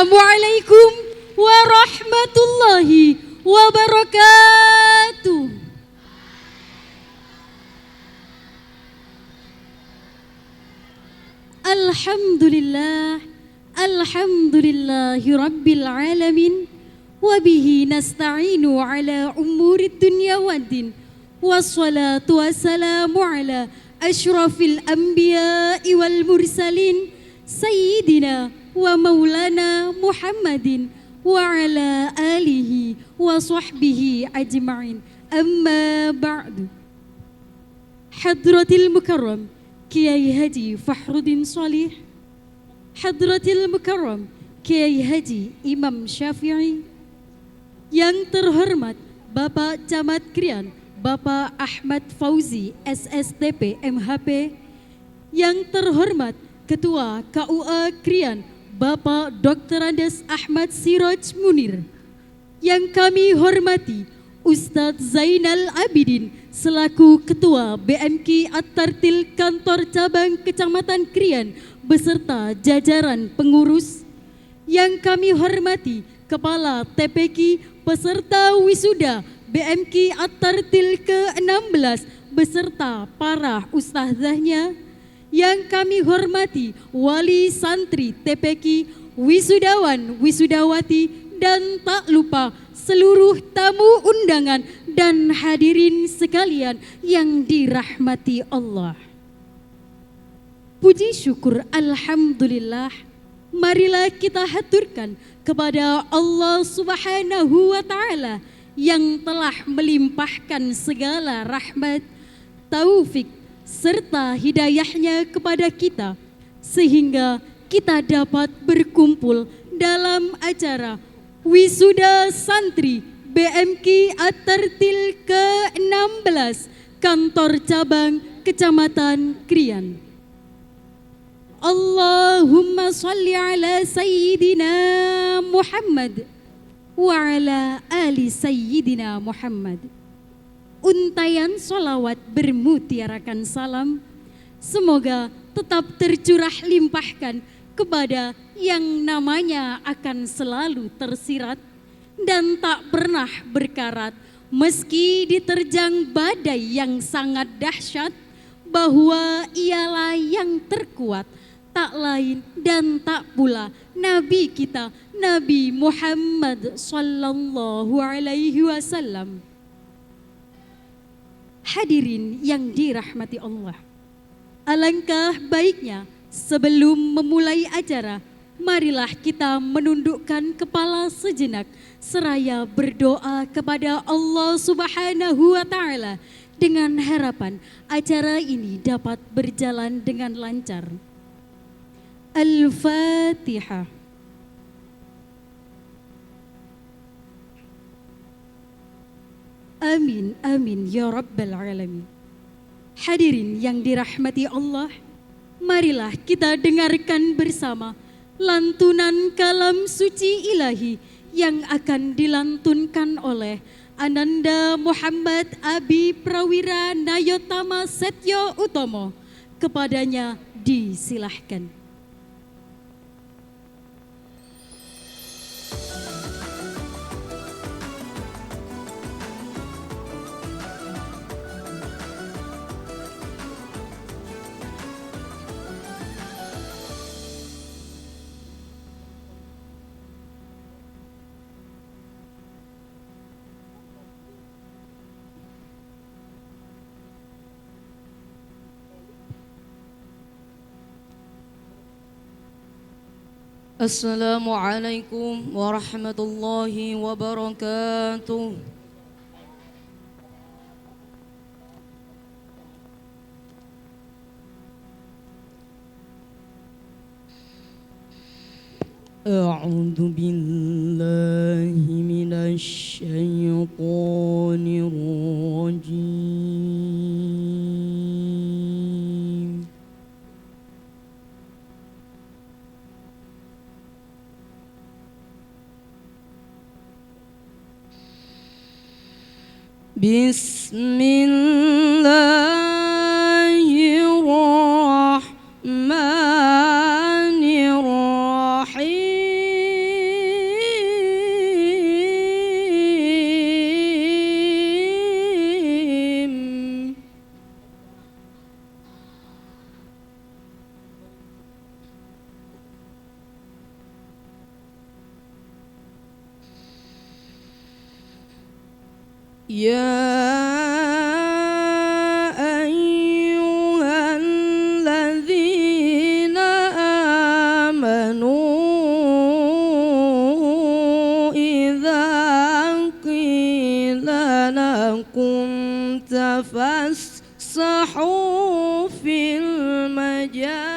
Assalamualaikum warahmatullahi wabarakatuh. Alhamdulillah, alhamdulillahi rabbil alamin. Wabihi nasta'inu ala umurid dunya waddin. Wassalatu wassalamu ala ashrafil anbiya'i wal mursalin. Sayyidina wa maulana Muhammadin wa ala alihi wa sahbihi ajma'in. Amma ba'du. Hadratil mukarram Kiai Haji Fahrudin Shalih, Hadratil mukarram Kiai Haji Imam Syafi'i, yang terhormat Bapak Camat Krian Bapak Ahmad Fauzi SSTP MHP, yang terhormat Ketua KUA Krian Bapak Dr. Andes Ahmad Siroj Munir, yang kami hormati Ustadz Zainal Abidin selaku Ketua BMK At-Tartil Kantor Cabang Kecamatan Krian beserta jajaran pengurus, yang kami hormati Kepala TPQ peserta wisuda BMK At-Tartil ke-16 beserta para ustazahnya, yang kami hormati wali santri TPQ, wisudawan, wisudawati, dan tak lupa seluruh tamu undangan dan hadirin sekalian yang dirahmati Allah. Puji syukur alhamdulillah, marilah kita haturkan kepada Allah Subhanahu wa Ta'ala yang telah melimpahkan segala rahmat, taufik, serta hidayahnya kepada kita, sehingga kita dapat berkumpul dalam acara wisuda santri BMK At-Tartil ke-16 Kantor Cabang Kecamatan Krian. Allahumma salli ala Sayyidina Muhammad wa ala ali Sayyidina Muhammad. Untayan solawat bermutiarakan salam semoga tetap tercurah limpahkan kepada yang namanya akan selalu tersirat dan tak pernah berkarat meski diterjang badai yang sangat dahsyat, bahwa ialah yang terkuat, tak lain dan tak pula Nabi kita Nabi Muhammad sallallahu alaihi wasallam. Hadirin yang dirahmati Allah, alangkah baiknya sebelum memulai acara, marilah kita menundukkan kepala sejenak seraya berdoa kepada Allah Subhanahu wa Ta'ala dengan harapan acara ini dapat berjalan dengan lancar. Al-Fatihah. Amin, amin, ya Rabbal Alamin. Hadirin yang dirahmati Allah, marilah kita dengarkan bersama lantunan kalam suci ilahi yang akan dilantunkan oleh Ananda Muhammad Abi Prawira Nayotama Setyo Utomo. Kepadanya disilahkan. Assalamualaikum warahmatullahi wabarakatuh. A'udzu billahi minasy syaithanir rajim. Bismillahirrahmanirrahim. يا أيها الذين آمنوا إذا قيل لكم تفسحوا في المجالس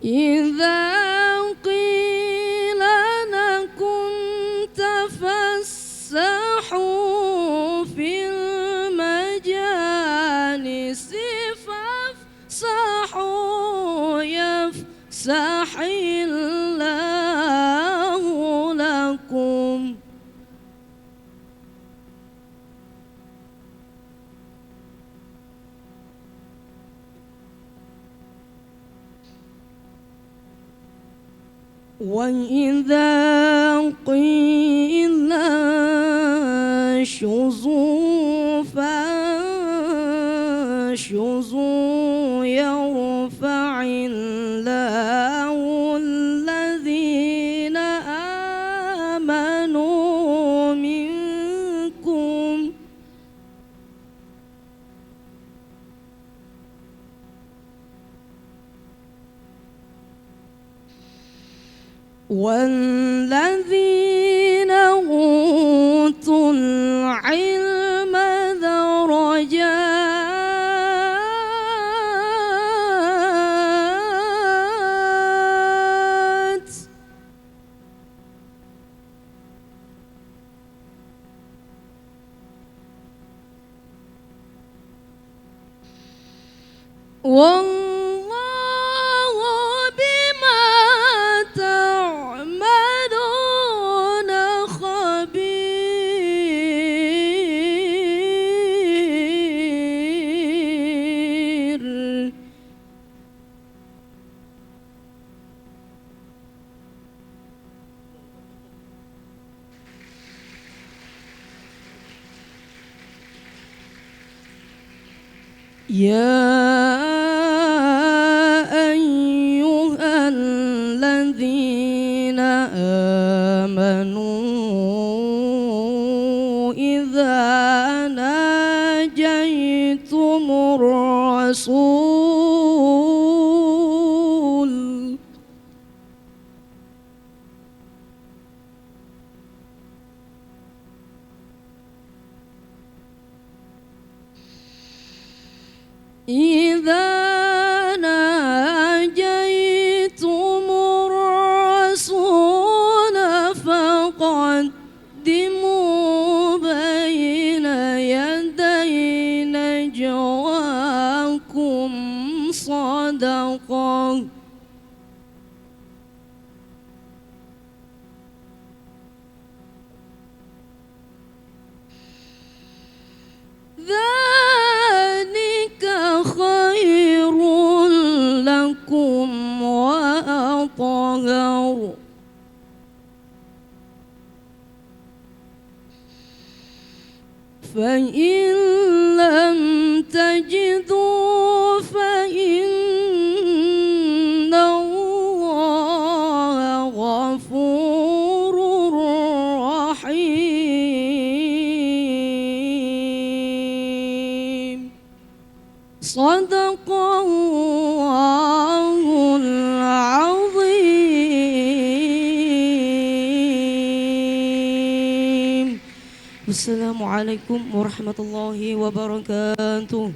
إذا قيل لكم تفسحوا في المجالس فافسحوا يفسح الله لكم وإذا قيل انشزوا فانشزوا يرفع الله الذين آمنوا منكم والذين أوتوا العلم درجات والله بما تعملون خبير يا أيها الذين آمنوا إذا ناجيتم الرسول إذا ناجيتم الرسول فقدموا بين يدي نجواكم صدقة ذلك خير لكم وأطهر فإن لم تجدوا فإن الله غفور رحيم صدق الله العظيم. Wassalamualaikum warahmatullahi wabarakatuh.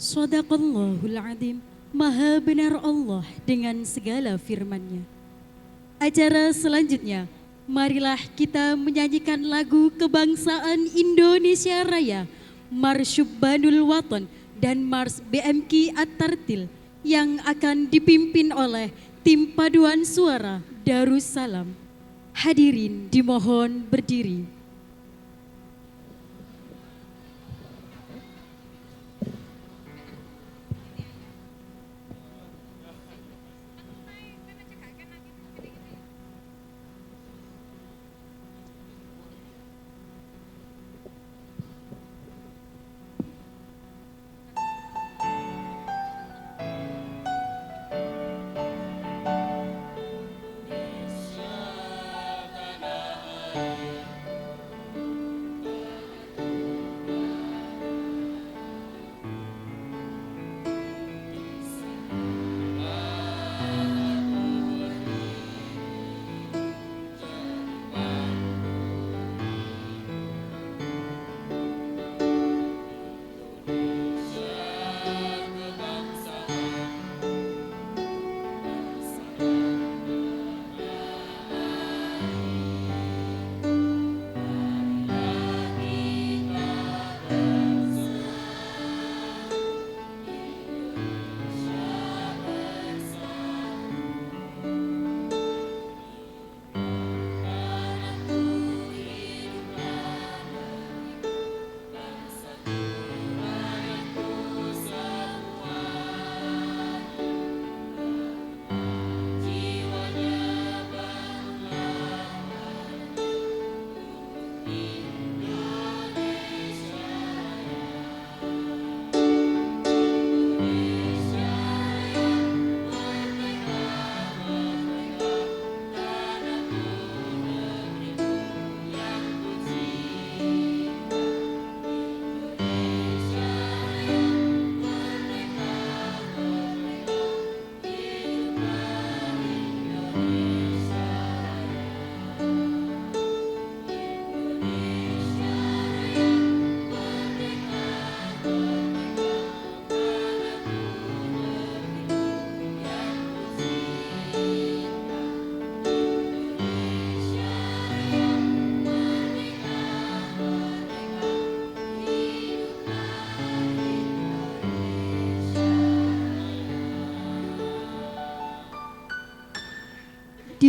Shadaqallahul Adzim. Maha benar Allah dengan segala firman-Nya. Acara selanjutnya, marilah kita menyanyikan lagu kebangsaan Indonesia Raya, Marsyub Banul Waton dan Mars BMK At-Tartil yang akan dipimpin oleh tim paduan suara Darussalam. Hadirin dimohon berdiri.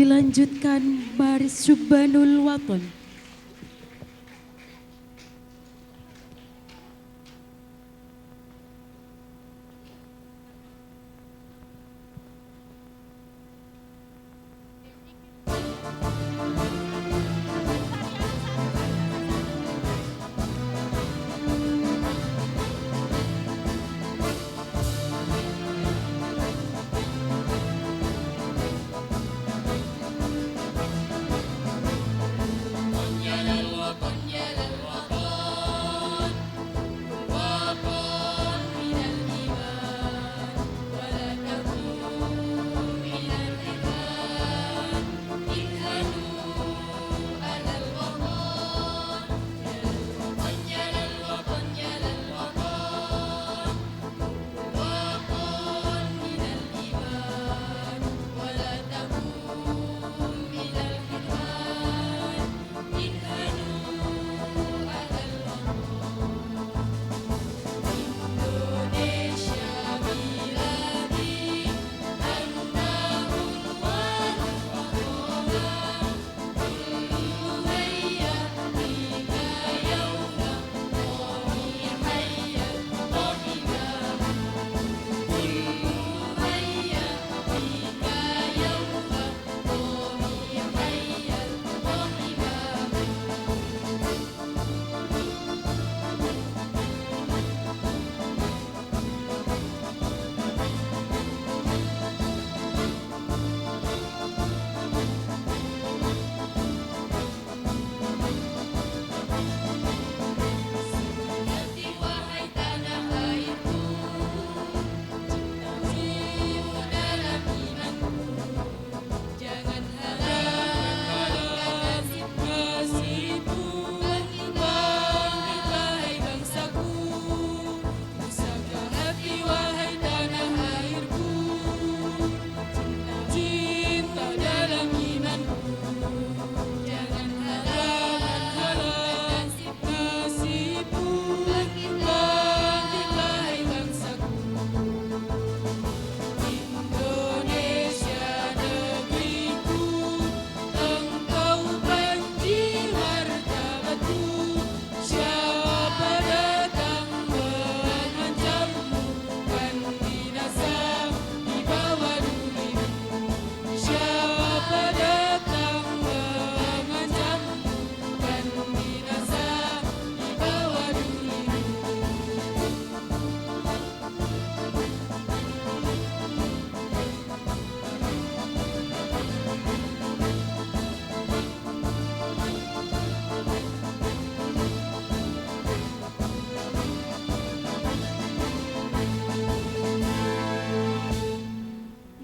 Dilanjutkan baris Syubbanul Waton.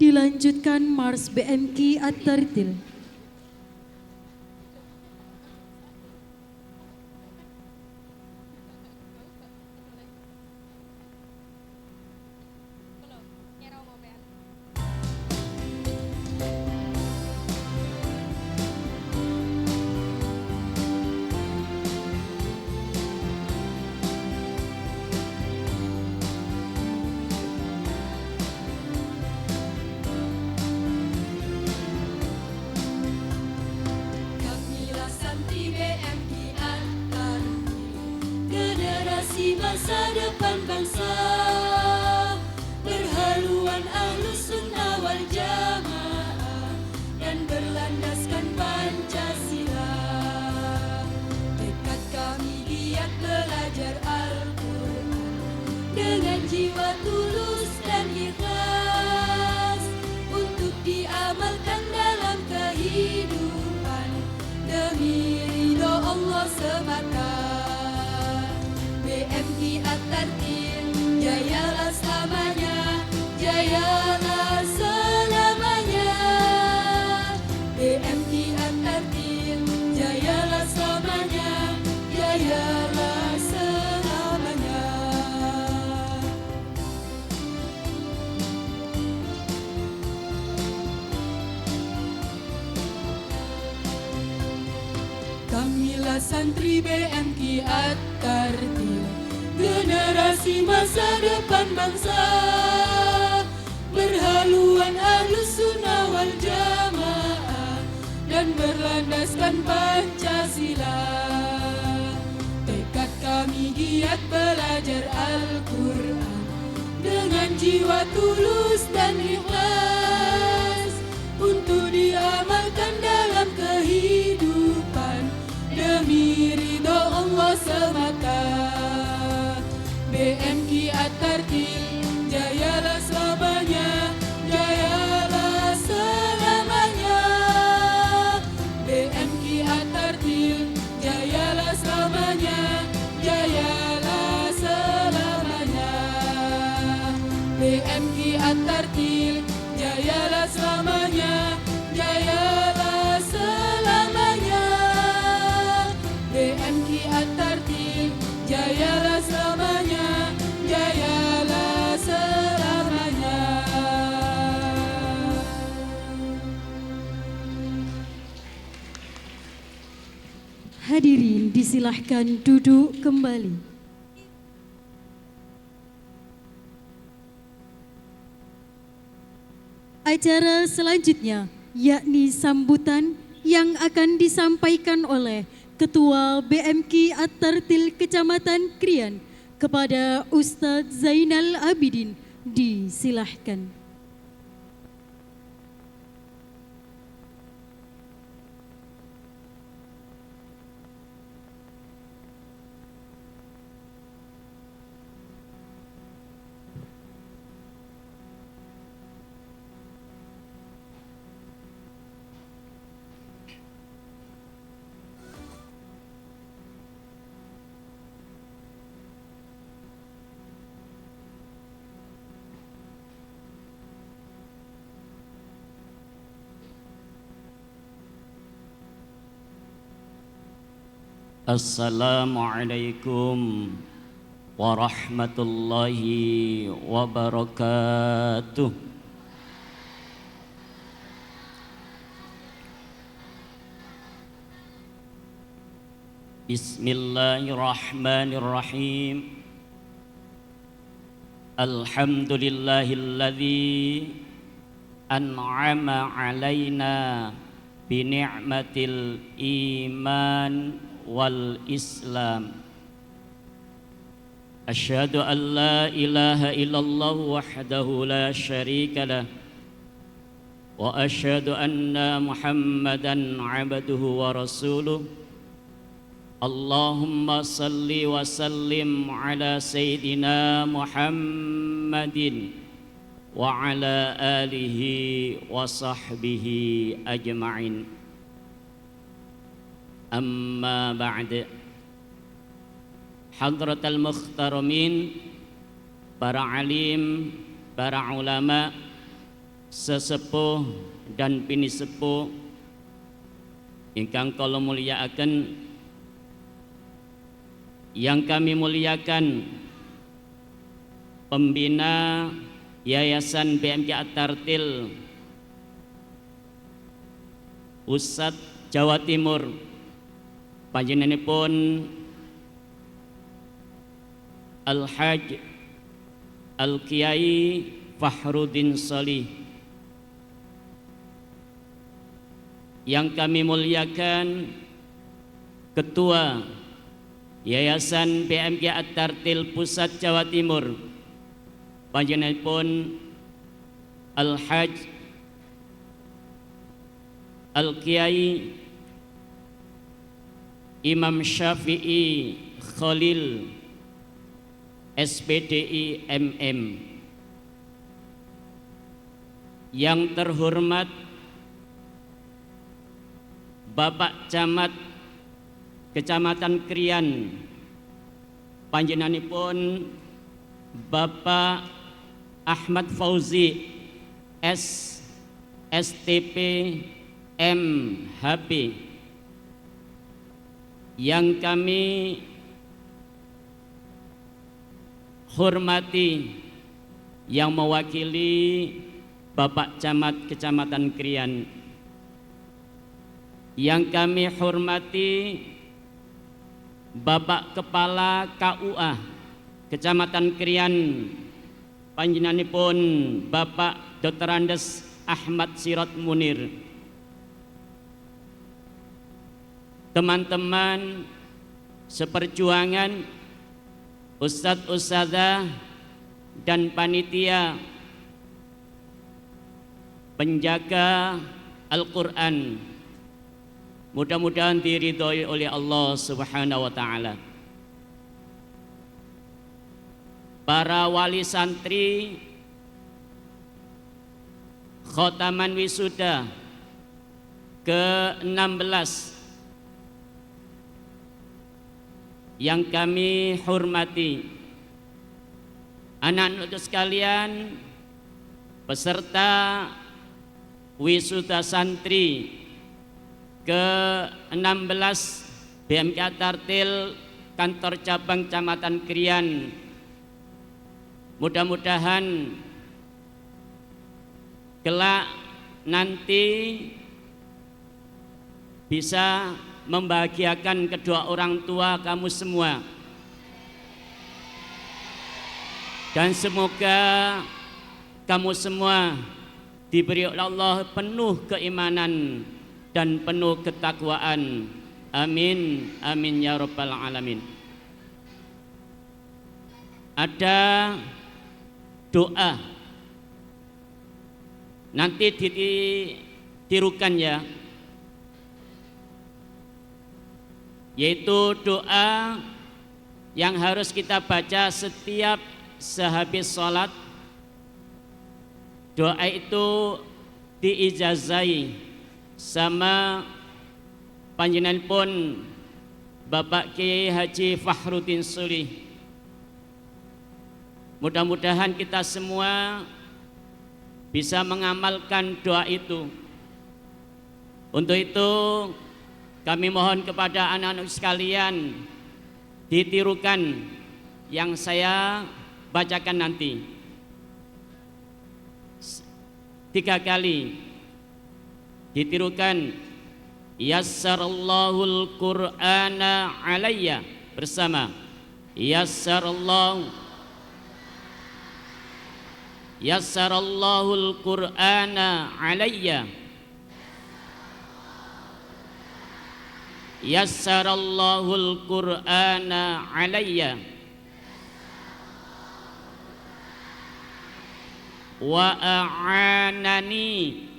Dilanjutkan Mars BMK At-Tartil. Masa depan bangsa, berhaluan Ahlus Sunnah wal Jamaah dan berlandaskan Pancasila. Tekad kami giat belajar Al-Quran dengan jiwa tulus dan ikhlas untuk diamalkan dalam kehidupan demi ridho Allah semata. BMK At-Tartil, jayalah selamanya, jayalah selamanya. BMK At-Tartil, jayalah selamanya, jayalah selamanya. Kamilah santri BMK At-Tartil, generasi masa depan bangsa, berhaluan Ahlus Sunnah wal Jamaah dan berlandaskan Pancasila. Tekad kami giat belajar Al-Quran dengan jiwa tulus dan ikhlas untuk diamalkan dalam kehidupan demi ridho Allah semata. BMK At-Tartil jayalah selamanya, jayalah selamanya. BMK At-Tartil jayalah selamanya, jayalah selamanya. BMK At-Tartil jayalah selamanya, jayalah selamanya. BMK At-Tartil jayalah selamanya, jayalah selamanya. Hadirin disilahkan duduk kembali. Acara selanjutnya yakni sambutan yang akan disampaikan oleh Ketua BMK At-Tartil Kecamatan Krian kepada Ustadz Zainal Abidin. Disilahkan. Assalamualaikum warahmatullahi wabarakatuh. Bismillahirrahmanirrahim. Alhamdulillahilladzi an'ama alaina bi ni'matil iman wal Islam. Asyhadu an la ilaha illallah wahdahu la syarika lah wa asyhadu anna Muhammadan abduhu wa rasuluh. Allahumma salli wa sallim ala sayyidina Muhammadin wa ala alihi wa sahbihi ajma'in. Amma ba'd. Hadratal mukhtaramin, para alim, para ulama, sesepuh dan bini sepuh ingkang kula mulyakaken, yang kami muliakan pembina Yayasan BMK At-Tartil Pusat Jawa Timur, panjenenganipun Al-Haj Al-Kiai Fahruddin Sholih, yang kami muliakan Ketua Yayasan BMK At-Tartil Pusat Jawa Timur, panjenenganipun Al-Haj Al-Kiai Imam Syafi'i Khalil SPDI MM. Yang terhormat Bapak Camat Kecamatan Krian, panjenenganipun Bapak Ahmad Fauzi S STP MHP, yang kami hormati, yang mewakili Bapak Camat Kecamatan Krian, yang kami hormati Bapak Kepala KUA Kecamatan Krian, panjenenganipun Bapak Dr. Andes Ahmad Sirot Munir, teman-teman seperjuangan, ustadz ustadzah dan panitia penjaga Al-Quran, mudah-mudahan diridhoi oleh Allah Subhanahu wa Ta'ala. Para wali santri khotaman wisuda ke-16 yang kami hormati, anak-anak sekalian, peserta wisuda santri ke-16 BMK Tartil kantor cabang Kecamatan Krian, mudah-mudahan kelak nanti bisa membahagiakan kedua orang tua kamu semua, dan semoga kamu semua diberi oleh Allah penuh keimanan dan penuh ketakwaan. Amin, amin ya rabbal alamin. Ada doa nanti ditirukan ya, yaitu doa yang harus kita baca setiap sehabis sholat. Doa itu diijazai sama panjenengan pun Bapak Kiai Haji Fakhruddin Sulih. Mudah-mudahan kita semua bisa mengamalkan doa itu. Untuk itu kami mohon kepada anak-anak sekalian ditirukan yang saya bacakan nanti 3 kali. Ditirukan, yassarallahul qur'ana alayya, bersama yassarallahul qur'ana alayya, yassarallahul qur'ana alayya, wa a'anani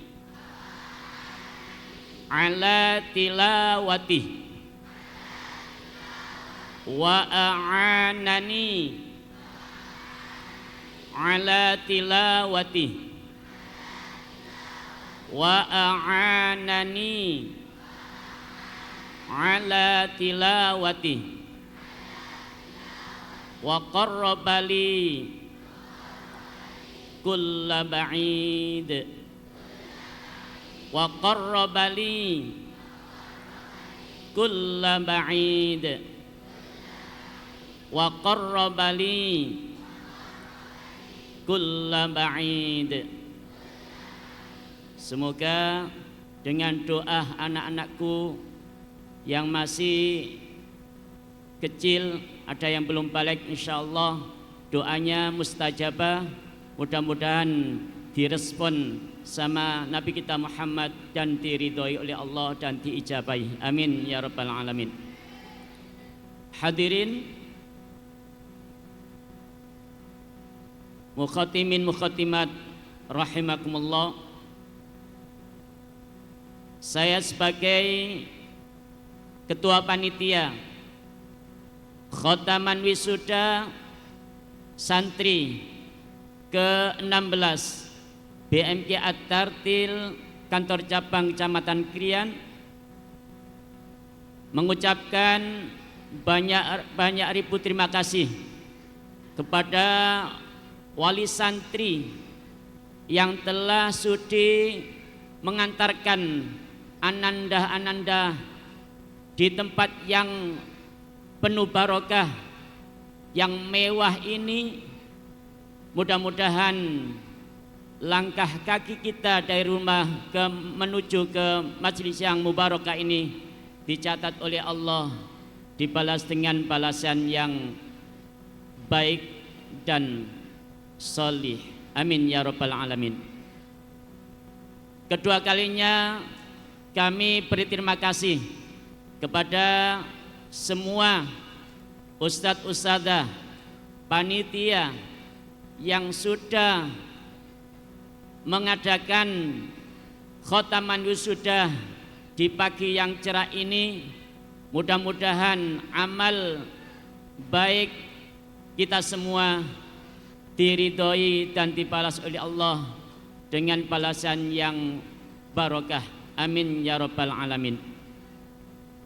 ala tilawati, wa a'anani ala tilawati, wa a'anani ala tilawati, wa qarrabali kulla ba'id, wa qarrabali kulla ba'id, wa qarrabali kulla ba'id. Semoga dengan doa anak-anakku yang masih kecil, ada yang belum balik, insyaallah doanya mustajabah. Mudah-mudahan direspon sama Nabi kita Muhammad dan diridhoi oleh Allah dan diijabahi. Amin ya rabbal alamin. Hadirin mukhatimin mukhatimat rahimakumullah, saya sebagai ketua panitia khotaman wisuda santri ke-16 BMK At-Tartil kantor cabang Kecamatan Krian mengucapkan banyak ribu terima kasih kepada wali santri yang telah sudi mengantarkan ananda-ananda di tempat yang penuh barokah, yang mewah ini. Mudah-mudahan langkah kaki kita dari rumah menuju ke majelis yang mubarakah ini dicatat oleh Allah, dibalas dengan balasan yang baik dan solih. Amin ya rabbal alamin. Kedua kalinya kami berterima kasih kepada semua ustadz ustadzah, panitia yang sudah mengadakan khotaman wisuda di pagi yang cerah ini. Mudah-mudahan amal baik kita semua diridhoi dan dibalas oleh Allah dengan balasan yang barokah. Amin ya rabbal alamin.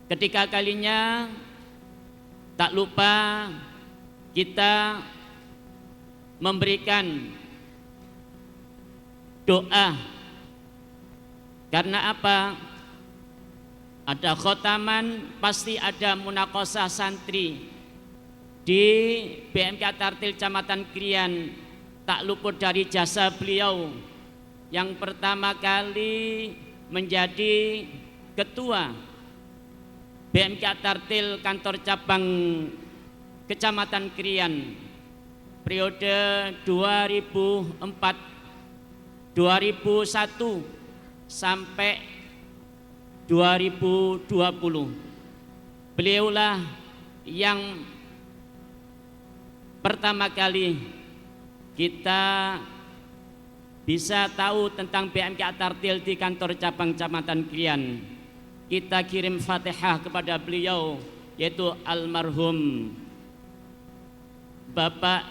Ketika kalinya tak lupa kita memberikan doa. Karena apa? Ada khotaman, pasti ada munaqashah santri di BMK Tartil Kecamatan Krian. Tak luput dari jasa beliau yang pertama kali menjadi ketua BMK Tartil kantor cabang Kecamatan Krian periode 2004 2001 sampai 2020. Beliaulah yang pertama kali kita bisa tahu tentang BMK Tartil di kantor cabang Kecamatan Krian. Kita kirim Fatihah kepada beliau, yaitu almarhum Bapak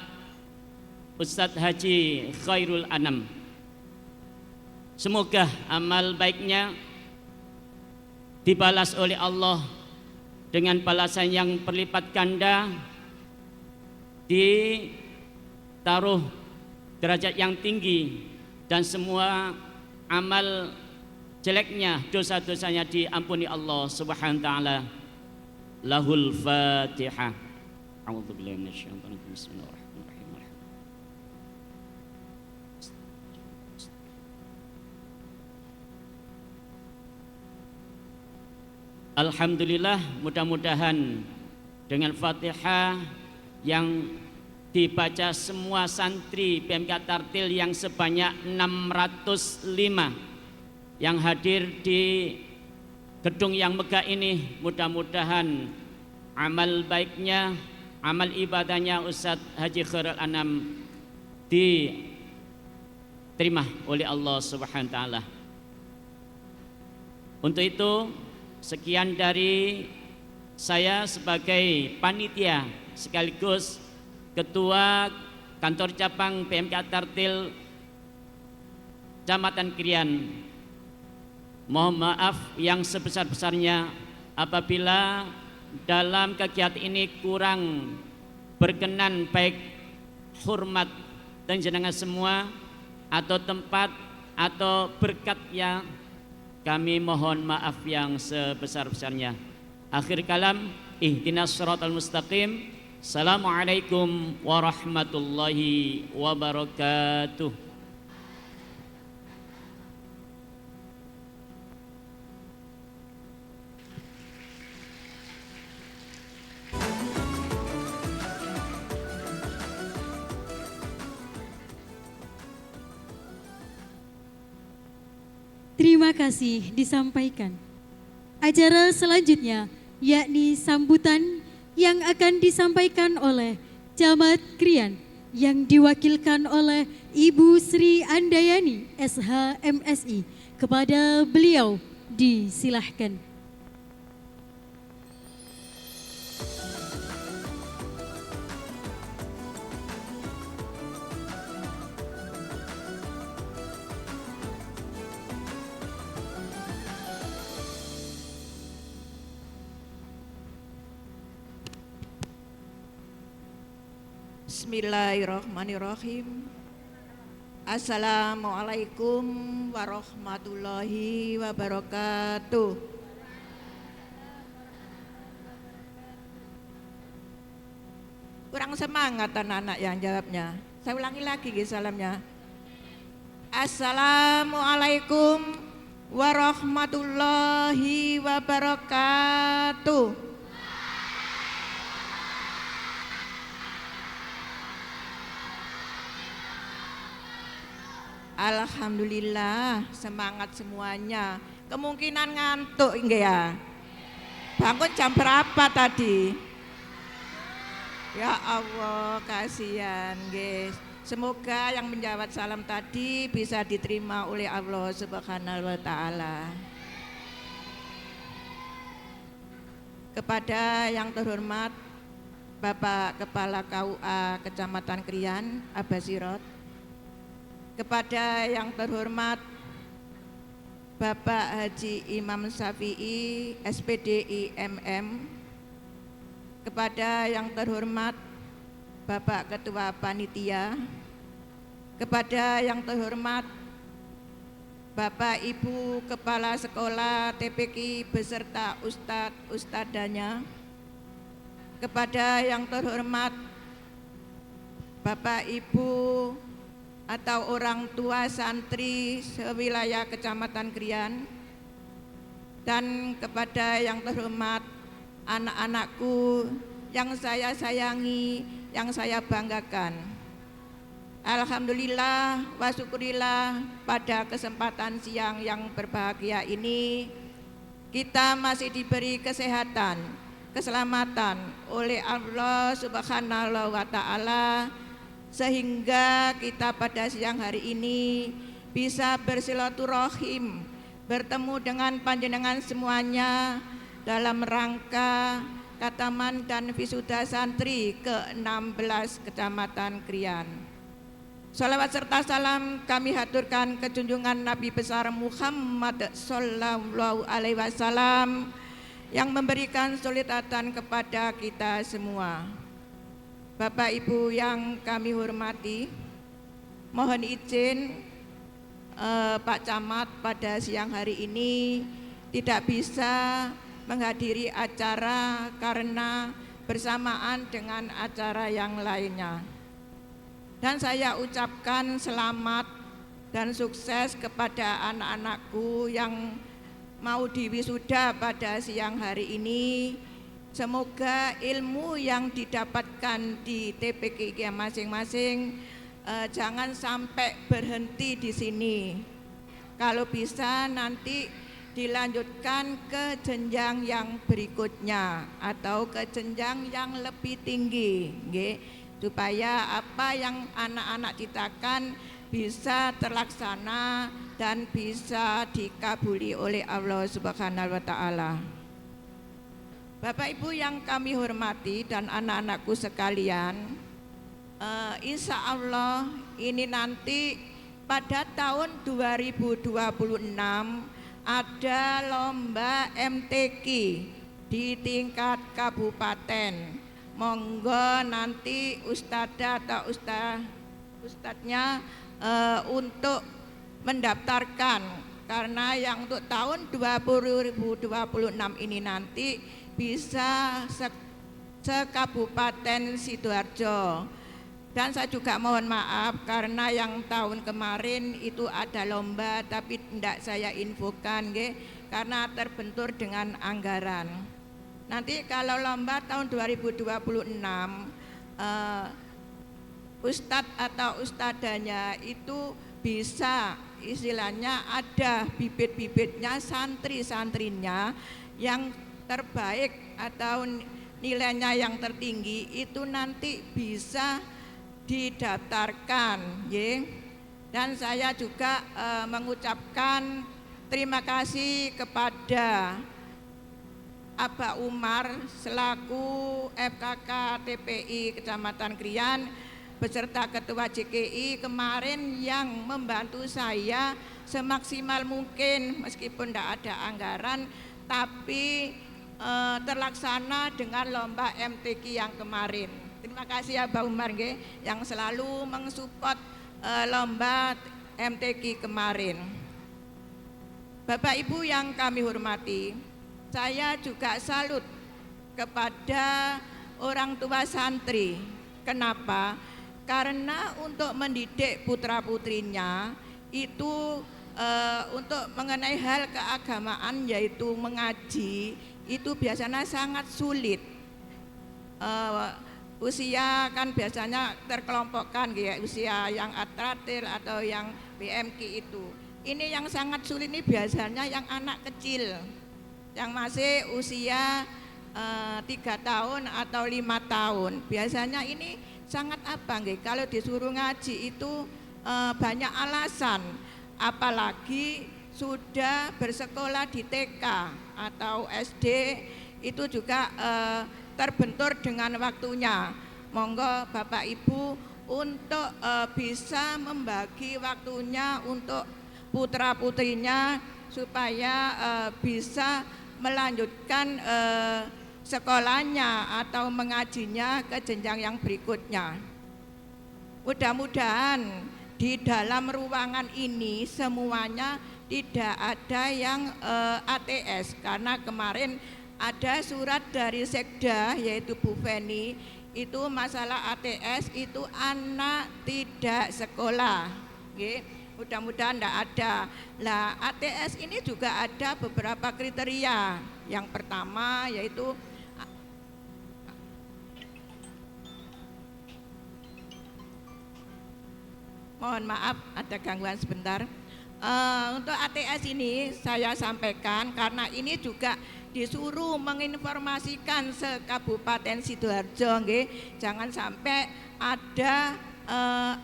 Ustadz Haji Khairul Anam. Semoga amal baiknya dibalas oleh Allah dengan balasan yang berlipat ganda, ditaruh derajat yang tinggi, dan semua amal jeleknya, dosa-dosanya diampuni Allah Subhanahu wa taala. Lahul Fatihah. A'udzubillahi minasyaitonir rajim. Bismillahirrahmanirrahim. Alhamdulillah, mudah-mudahan dengan Fatihah yang dibaca semua santri BMK Tartil yang sebanyak 605 yang hadir di gedung yang megah ini, mudah-mudahan amal baiknya, amal ibadahnya Ustadz Haji Khairul Anam diterima oleh Allah Subhanahu wa taala. Untuk itu, sekian dari saya sebagai panitia sekaligus ketua kantor cabang BMK Tartil Kecamatan Krian. Mohon maaf yang sebesar-besarnya apabila dalam kegiatan ini kurang berkenan baik hormat dan jenengan semua atau tempat atau berkat yang kami mohon maaf yang sebesar-besarnya. Akhir kalam, ihdinas siratal mustaqim. Assalamualaikum warahmatullahi wabarakatuh. Terima kasih disampaikan. Acara selanjutnya yakni sambutan yang akan disampaikan oleh Camat Krian yang diwakilkan oleh Ibu Sri Andayani SH MSI. Kepada beliau disilahkan. Bismillahirrahmanirrahim. Assalamualaikum warahmatullahi wabarakatuh. Kurang semangat anak-anak yang jawabnya. Saya ulangi lagi salamnya. Assalamualaikum warahmatullahi wabarakatuh. Alhamdulillah, semangat semuanya. Kemungkinan ngantuk enggak ya? Bangun jam berapa tadi? Ya Allah, kasihan, guys. Semoga yang menjawab salam tadi bisa diterima oleh Allah Subhanahu wa taala. Kepada yang terhormat Bapak Kepala KUA Kecamatan Krian, Abasirot. Kepada yang terhormat Bapak Haji Imam Syafi'i, SPDI MM. Kepada yang terhormat Bapak Ketua Panitia. Kepada yang terhormat Bapak Ibu Kepala Sekolah TPQ beserta Ustadz-Ustadzanya. Kepada yang terhormat Bapak Ibu atau orang tua santri sewilayah Kecamatan Krian, dan kepada yang terhormat anak-anakku yang saya sayangi, yang saya banggakan. Alhamdulillah wa syukurillah, pada kesempatan siang yang berbahagia ini kita masih diberi kesehatan, keselamatan oleh Allah Subhanahu wa taala, sehingga kita pada siang hari ini bisa bersilaturahim, bertemu dengan panjenengan semuanya dalam rangka Kataman dan Wisuda Santri ke-16 Kecamatan Krian. Salawat serta salam kami haturkan ke junjungan Nabi besar Muhammad Sallallahu Alaihi Wasallam yang memberikan solidatan kepada kita semua. Bapak Ibu yang kami hormati, mohon izin Pak Camat pada siang hari ini tidak bisa menghadiri acara karena bersamaan dengan acara yang lainnya. Dan saya ucapkan selamat dan sukses kepada anak-anakku yang mau diwisuda pada siang hari ini. Semoga ilmu yang didapatkan di TPQ masing-masing jangan sampai berhenti di sini. Kalau bisa nanti dilanjutkan ke jenjang yang berikutnya atau ke jenjang yang lebih tinggi, supaya apa yang anak-anak citakan bisa terlaksana dan bisa dikabuli oleh Allah Subhanahu wa taala. Bapak Ibu yang kami hormati dan anak-anakku sekalian, insya Allah ini nanti pada tahun 2026 ada lomba MTQ di tingkat kabupaten. Monggo nanti ustadzah atau ustadznya untuk mendaftarkan, karena yang untuk tahun 2026 ini nanti bisa sekabupaten Sidoarjo. Dan saya juga mohon maaf karena yang tahun kemarin itu ada lomba tapi tidak saya infokan, karena terbentur dengan anggaran. Nanti kalau lomba tahun 2026 ustadz atau ustadzanya itu bisa istilahnya ada bibit-bibitnya, santri-santrinya yang terbaik atau nilainya yang tertinggi itu nanti bisa didaftarkan, dan saya juga mengucapkan terima kasih kepada Aba Umar selaku FKK TPI Kecamatan Krian beserta Ketua JKI kemarin yang membantu saya semaksimal mungkin, meskipun tidak ada anggaran tapi terlaksana dengan lomba MTQ yang kemarin. Terima kasih Aba Umar yang selalu mensupport lomba MTQ kemarin. Bapak Ibu yang kami hormati, saya juga salut kepada orang tua santri. Kenapa? Karena untuk mendidik putra-putrinya itu untuk mengenai hal keagamaan yaitu mengaji itu biasanya sangat sulit. Usia kan biasanya terkelompokkan, usia yang atratil atau yang BMK itu. Ini yang sangat sulit ini biasanya yang anak kecil. yang masih usia 3 tahun atau 5 tahun. Biasanya ini sangat apa nggih, kalau disuruh ngaji itu banyak alasan, apalagi sudah bersekolah di TK atau SD itu juga terbentur dengan waktunya. Monggo Bapak Ibu untuk bisa membagi waktunya untuk putra-putrinya supaya bisa melanjutkan sekolahnya atau mengajinya ke jenjang yang berikutnya. Mudah-mudahan di dalam ruangan ini semuanya tidak ada yang ATS, karena kemarin ada surat dari Sekda yaitu Bu Feni, itu masalah ATS itu anak tidak sekolah. Mudah-mudahan tidak ada. Lah ATS ini juga ada beberapa kriteria. Yang pertama yaitu mohon maaf ada gangguan sebentar. Untuk ATS ini saya sampaikan karena ini juga disuruh menginformasikan se-Kabupaten Sidoarjo, nggih. Jangan sampai ada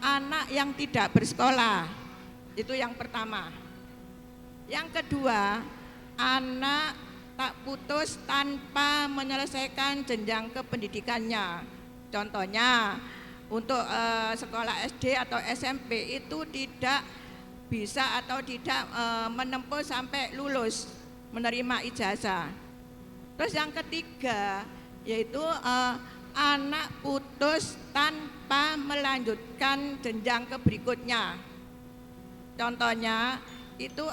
anak yang tidak bersekolah. Itu yang pertama. Yang kedua, anak tak putus tanpa menyelesaikan jenjang kependidikannya. Contohnya untuk sekolah SD atau SMP itu tidak bisa atau tidak menempuh sampai lulus menerima ijazah. Terus yang ketiga yaitu anak putus tanpa melanjutkan jenjang ke berikutnya. Contohnya itu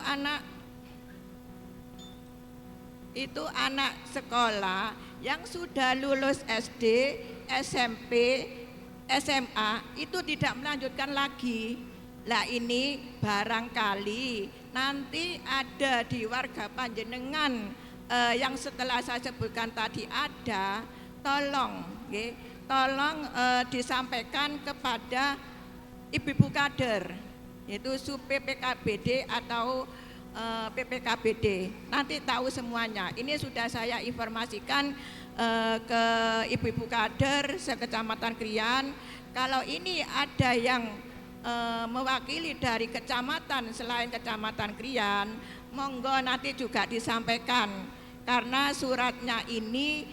anak sekolah yang sudah lulus SD, SMP, SMA itu tidak melanjutkan lagi. Lah ini barangkali nanti ada di warga panjenengan yang setelah saya sebutkan tadi ada, tolong disampaikan kepada ibu-ibu kader, yaitu Sub PPKBD atau PPKBD. Nanti tahu semuanya. Ini sudah saya informasikan ke ibu-ibu kader se-Kecamatan Krian. Kalau ini ada yang mewakili dari kecamatan selain Kecamatan Krian, monggo nanti juga disampaikan karena suratnya ini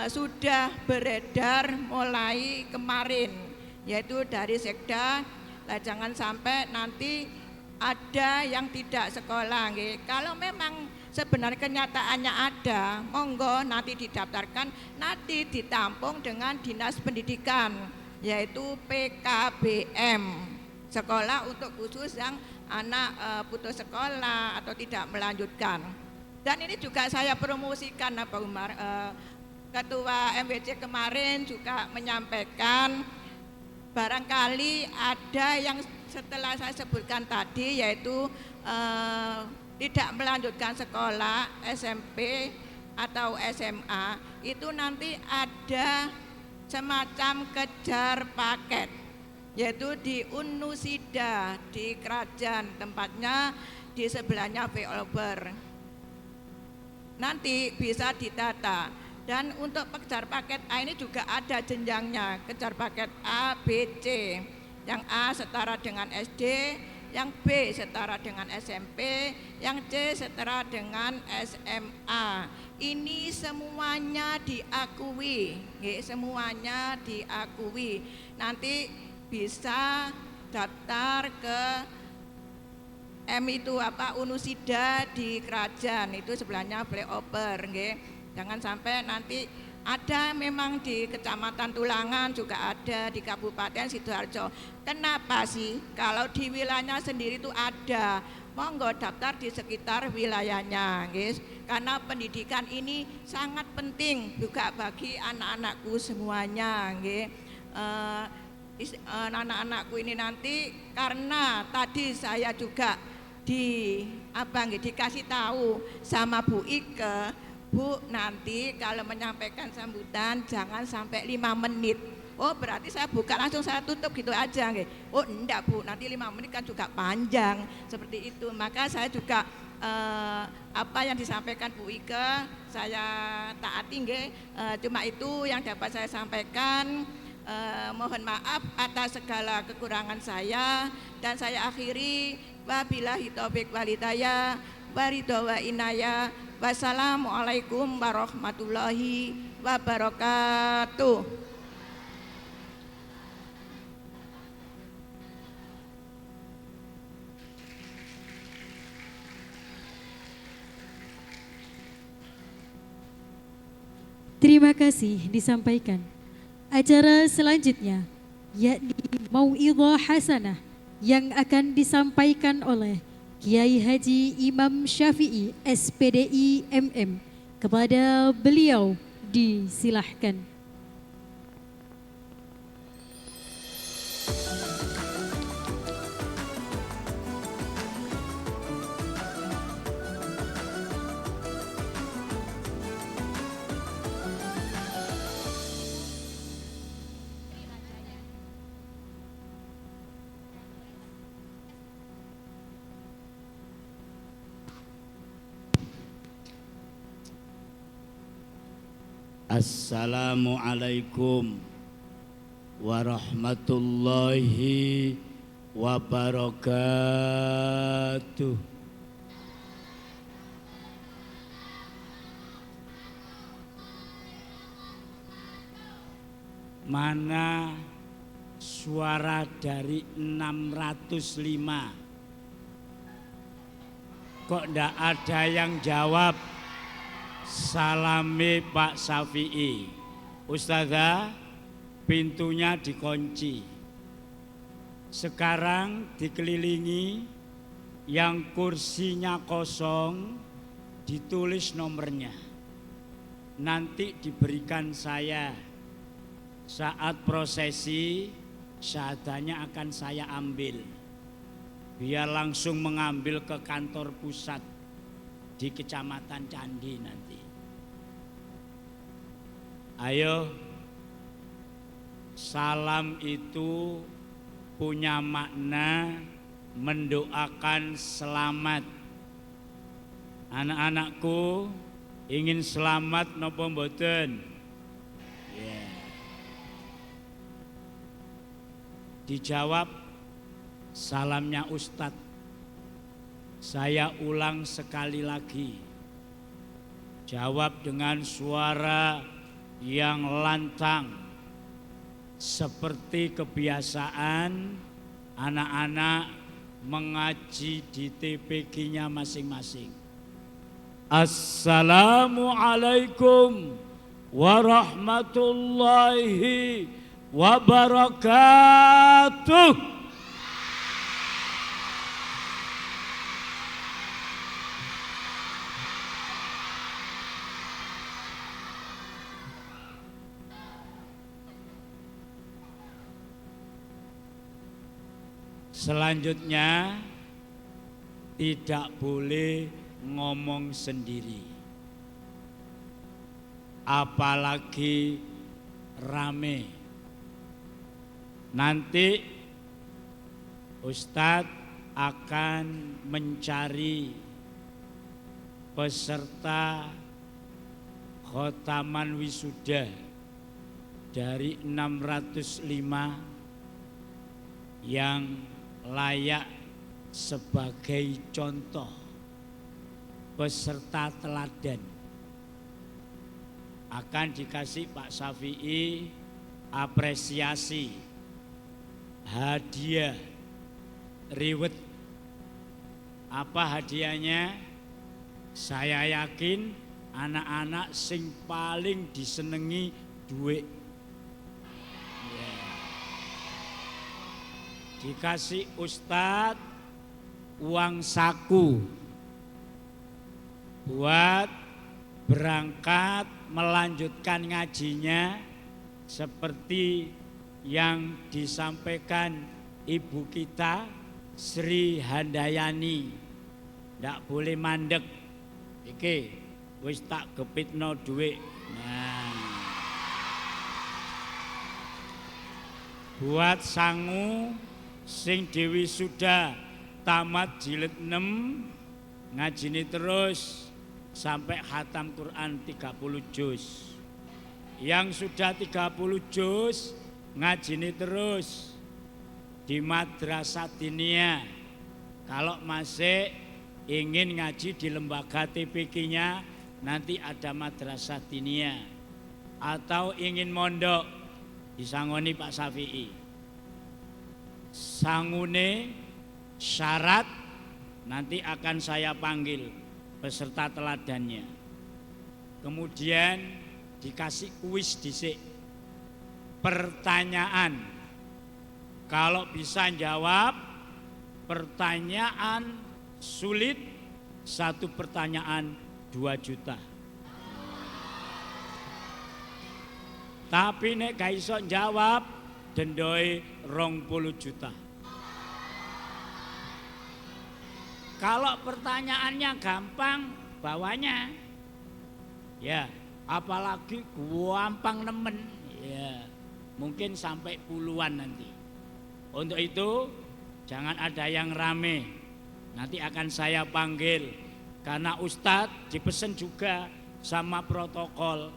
sudah beredar mulai kemarin, yaitu dari Sekda. Nah, jangan sampai nanti ada yang tidak sekolah, nggih. Kalau memang sebenarnya kenyataannya ada, monggo nanti didaftarkan, nanti ditampung dengan Dinas Pendidikan, yaitu PKBM. Sekolah untuk khusus yang anak putus sekolah atau tidak melanjutkan. Dan ini juga saya promosikan, Pak Umar. Ketua MWC kemarin juga menyampaikan barangkali ada yang setelah saya sebutkan tadi, yaitu tidak melanjutkan sekolah SMP atau SMA, itu nanti ada semacam kejar paket, yaitu di Unusida di Kerajaan, tempatnya di sebelahnya Veober. Nanti bisa didata. Dan untuk kejar paket A ini juga ada jenjangnya, kejar paket A, B, C. Yang A setara dengan SD, yang B setara dengan SMP, yang C setara dengan SMA. Ini semuanya diakui, semuanya diakui. Nanti bisa daftar ke Unusida di Kerajaan, itu sebelahnya Veober, Jangan sampai nanti ada memang di Kecamatan Tulangan, juga ada di Kabupaten Sidoarjo. Kenapa sih kalau di wilayahnya sendiri itu ada? Monggo daftar di sekitar wilayahnya, guys. Karena pendidikan ini sangat penting juga bagi anak-anakku semuanya, anak-anakku ini nanti, karena tadi saya juga dikasih tahu sama Bu Ike, Bu, nanti kalau menyampaikan sambutan jangan sampai 5 menit. Oh berarti saya buka langsung saya tutup gitu aja nggih. Oh enggak Bu, nanti 5 menit kan juga panjang seperti itu. Maka saya juga apa yang disampaikan Bu Ike saya taati nggih. Cuma itu yang dapat saya sampaikan. Mohon maaf atas segala kekurangan saya dan saya akhiri wabillahi taufik walhidayah waridho wa inayah. Wassalamualaikum warahmatullahi wabarakatuh. Terima kasih disampaikan. Acara selanjutnya yakni Mau'idhah Hasanah yang akan disampaikan oleh Kiai Haji Imam Syafi'i SPDI MM. Kepada beliau disilahkan. Assalamualaikum warahmatullahi wabarakatuh. Mana suara dari 605? Kok ndak ada yang jawab? Salami Pak Syafi'i. Ustazah, pintunya dikunci. Sekarang dikelilingi, yang kursinya kosong ditulis nomornya. Nanti diberikan saya. Saat prosesi, syahadanya akan saya ambil. Biar langsung mengambil ke kantor pusat di Kecamatan Candi nanti. Ayo, salam itu punya makna mendoakan selamat. Anak-anakku ingin selamat napa mboten? Yeah. Dijawab salamnya Ustadz. Saya ulang sekali lagi. Jawab dengan suara yang lantang. Seperti kebiasaan anak-anak mengaji di TPG-nya masing-masing. Assalamualaikum warahmatullahi wabarakatuh. Selanjutnya tidak boleh ngomong sendiri, apalagi rame. Nanti Ustadz akan mencari peserta khotaman wisuda dari 605 yang layak sebagai contoh peserta teladan. Akan dikasih Pak Syafi'i apresiasi, hadiah, riwet. Apa hadiahnya? Saya yakin anak-anak sing paling disenengi duit. Dikasih Ustadz uang saku buat berangkat melanjutkan ngajinya seperti yang disampaikan ibu kita Sri Handayani. Ndak boleh mandek. Iki wis tak gepitno duit. Nah. buat sangu sing dewi sudah tamat jilid 6 ngajini terus sampai khatam Quran 30 juz. Yang sudah 30 juz ngajini terus di madrasah diniyah. Kalau masih ingin ngaji di lembaga TPQ-nya nanti ada madrasah diniyah. Atau ingin mondok disangoni Pak Syafi'i. Sangune syarat nanti akan saya panggil beserta teladannya. Kemudian dikasih kuis dhisik. Pertanyaan. Kalau bisa jawab pertanyaan sulit, satu pertanyaan 2 juta. Tapi nek gak iso jawab dendoi 20 juta. Kalau pertanyaannya gampang bawahnya ya, apalagi gampang nemen ya, mungkin sampai puluhan nanti. Untuk itu jangan ada yang rame, nanti akan saya panggil karena Ustadz dipesen juga sama protokol.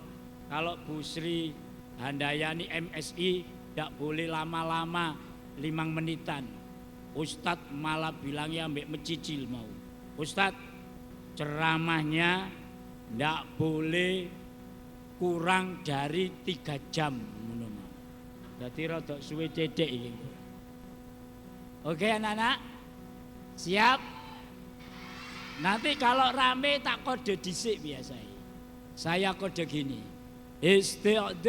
Kalau Bu Sri Handayani MSI tidak boleh lama-lama 5 menitan. Ustadz malah bilangnya ambek mecicil mau. Ustadz ceramahnya tidak boleh kurang dari 3 jam. Jadi rodok suwe cedek ini. Oke anak-anak, siap? Nanti kalau rame tak kode dhisik biasanya. Saya kode gini. Isti'dadan.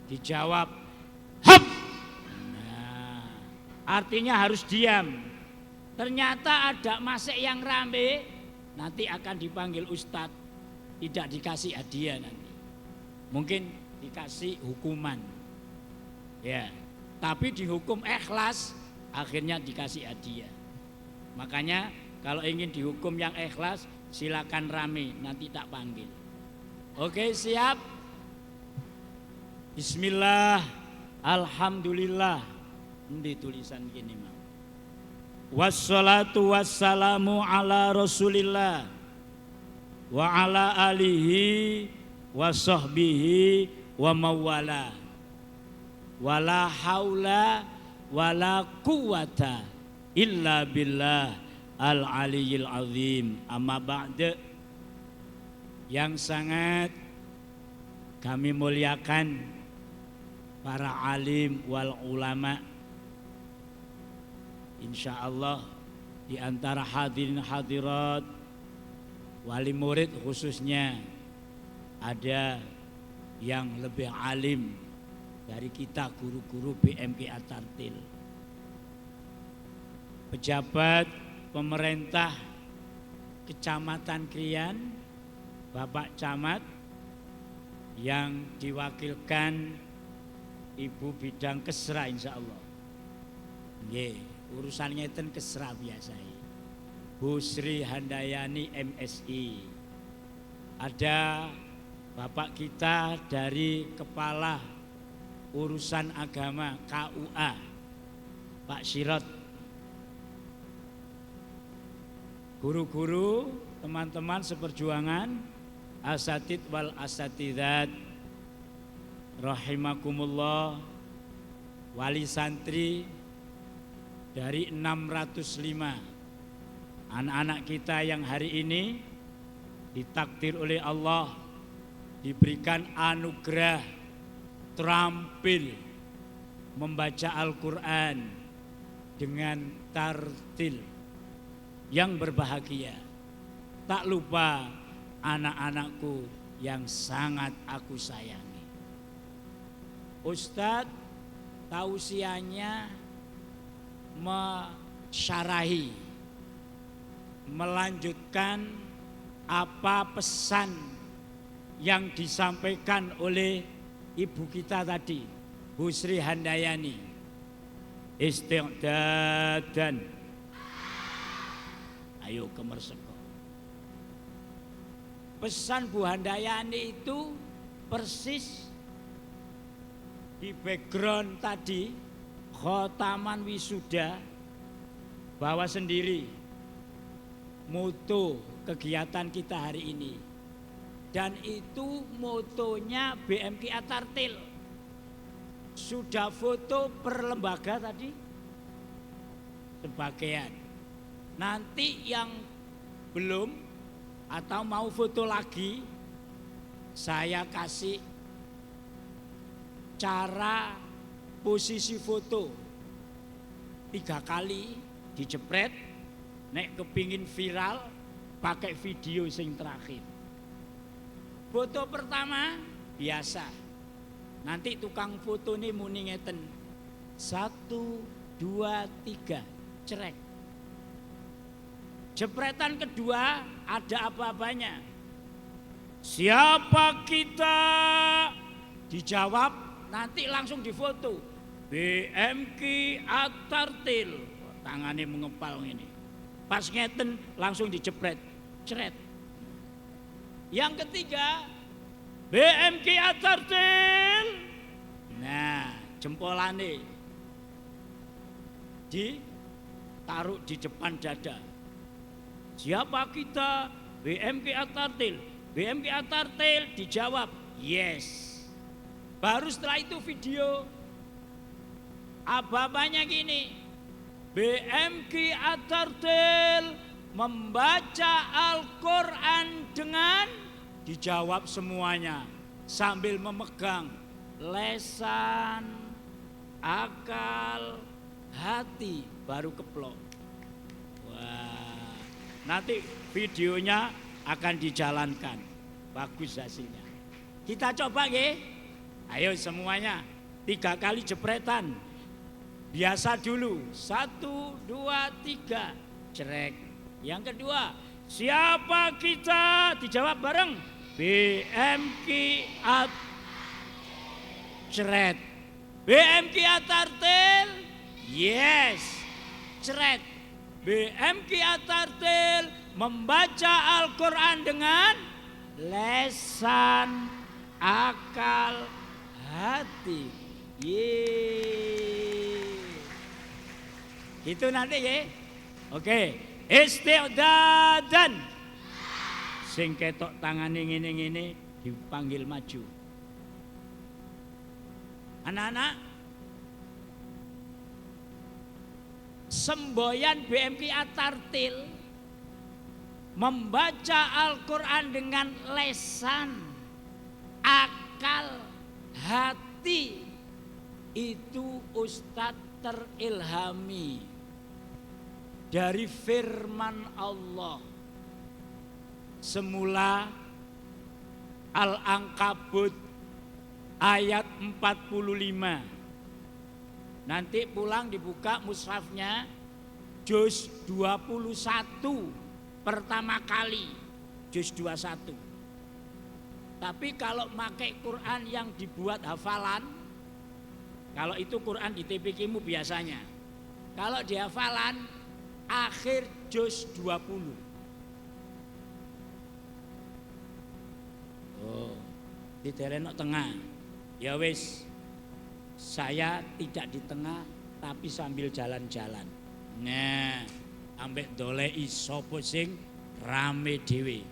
Dijawab hap. Nah, artinya harus diam. Ternyata ada masuk yang rame, nanti akan dipanggil Ustadz. Tidak dikasih hadiah nanti. Mungkin dikasih hukuman. Ya, tapi dihukum ikhlas, akhirnya dikasih hadiah. Makanya kalau ingin dihukum yang ikhlas, silakan rame, nanti tak panggil. Oke, siap? Bismillah, alhamdulillah. Ini tulisan gini mau. Wassalatu wassalamu ala Rasulillah wa ala alihi wa sahbihi wa mawala. Wala haula wala quwata illa billah al-aliyyil azim. Amma ba'da, yang sangat kami muliakan para alim wal ulama, insyaallah di antara hadirin hadirat wali murid khususnya ada yang lebih alim dari kita guru-guru BMK At-Tartil, pejabat pemerintah Kecamatan Krian, Bapak Camat yang diwakilkan Ibu Bidang Kesra insyaallah. Nggih, urusan ngeten Kesra biasa. Bu Sri Handayani MSI. Ada Bapak kita dari Kepala Urusan Agama KUA, Pak Sirot. Guru-guru, teman-teman seperjuangan, asatid wal asatidat, rahimakumullah, wali santri dari 605 anak-anak kita yang hari ini ditakdir oleh Allah diberikan anugerah terampil membaca Al-Quran dengan tartil yang berbahagia. Tak lupa anak-anakku yang sangat aku sayangi. Ustadz tausiahnya mensyarahi, melanjutkan apa pesan yang disampaikan oleh ibu kita tadi, Bu Sri Handayani. Isti'dadan. Ayo kemerseko. Pesan Bu Handayani itu persis di background tadi khotaman wisuda bawa sendiri moto kegiatan kita hari ini. Dan itu motonya BMK Atartil. Sudah foto per lembaga tadi? Sebagian. Nanti yang belum atau mau foto lagi, saya kasih cara posisi foto 3 kali dijepret, nek kepingin viral pakai video sing terakhir. Foto pertama biasa, nanti tukang foto ini muni ngeten 1, 2, 3 cerek. Jepretan kedua ada apa-apanya. Siapa kita? Dijawab, nanti langsung difoto. BMK Atartil. Tangannya mengepal ini. Pas ngeten langsung dijepret. Ceret. Yang ketiga, BMK Atartil. Nah, jempolane ditaruh di depan dada. Siapa kita? BMK Atartil. BMK Atartil dijawab, yes. Baru setelah itu video. Apa-apanya gini. BMK Atartil membaca Al-Quran dengan dijawab semuanya sambil memegang lesan, akal, hati, baru keplok. Wah, nanti videonya akan dijalankan. Bagus hasilnya. Kita coba nggih. Ayo semuanya 3 kali jepretan. Biasa dulu 1, 2, 3 cerek. Yang kedua, siapa kita? Dijawab bareng. BMK Ceret. BMK Atartil. Yes. Ceret. BMK Atartil membaca Al-Quran dengan lesan, akal, hati. Yeay. Itu nanti ya. Oke. Isti'dadan. Sing ketok tangane ngene-ngene dipanggil maju. Anak-anak, semboyan BMK Atartil membaca Al-Quran dengan lesan, akal, hati. Itu Ustadz terilhami dari firman Allah. Semula Al-Ankabut ayat 45. Nanti pulang dibuka mushafnya juz 21 pertama kali, juz 21. Tapi kalau pakai Quran yang dibuat hafalan, kalau itu Quran di TPQ-mu biasanya. Kalau di hafalan akhir juz 20. Oh, di terenok tengah. Ya wis, saya tidak di tengah tapi sambil jalan-jalan. Nah, ambek dolei sapa sing rame dhewe.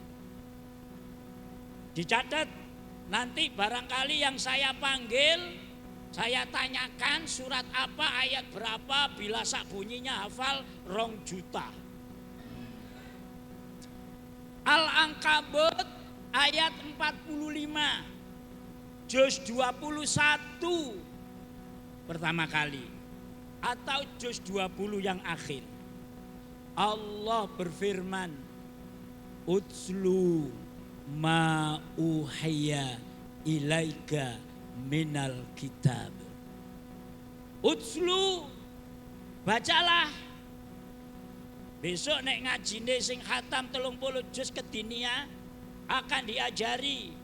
Dicatat, nanti barangkali yang saya panggil, saya tanyakan surat apa, ayat berapa, bila sak bunyinya hafal 2 juta. Al-Ankabut ayat 45, juz 21 pertama kali, atau juz 20 yang akhir. Allah berfirman, Utslu ma uhiya ilaika minal kitab. Utslu, bacalah. Besok nek ngajine sing khatam 30 juz kedinia akan diajari.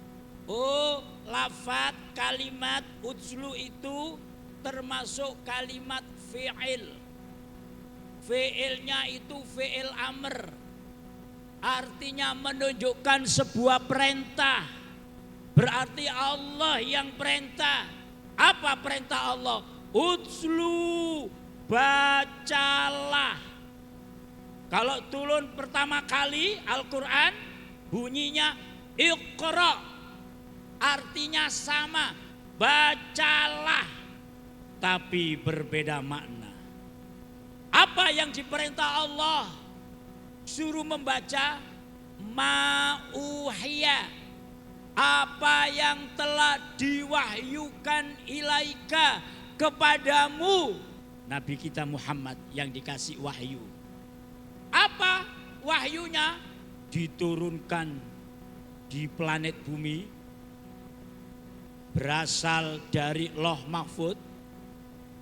Oh, lafaz kalimat utslu itu termasuk kalimat fi'il. Fi'ilnya itu fi'il amr. Artinya menunjukkan sebuah perintah. Berarti Allah yang perintah. Apa perintah Allah? Utslu, bacalah. Kalau turun pertama kali Al-Quran bunyinya Iqra, artinya sama, bacalah, tapi berbeda makna. Apa yang diperintah Allah? Suruh membaca ma'uhiya, apa yang telah diwahyukan ilaika kepadamu, Nabi kita Muhammad yang dikasih wahyu. Apa wahyunya? Diturunkan di planet bumi, berasal dari Loh Mahfud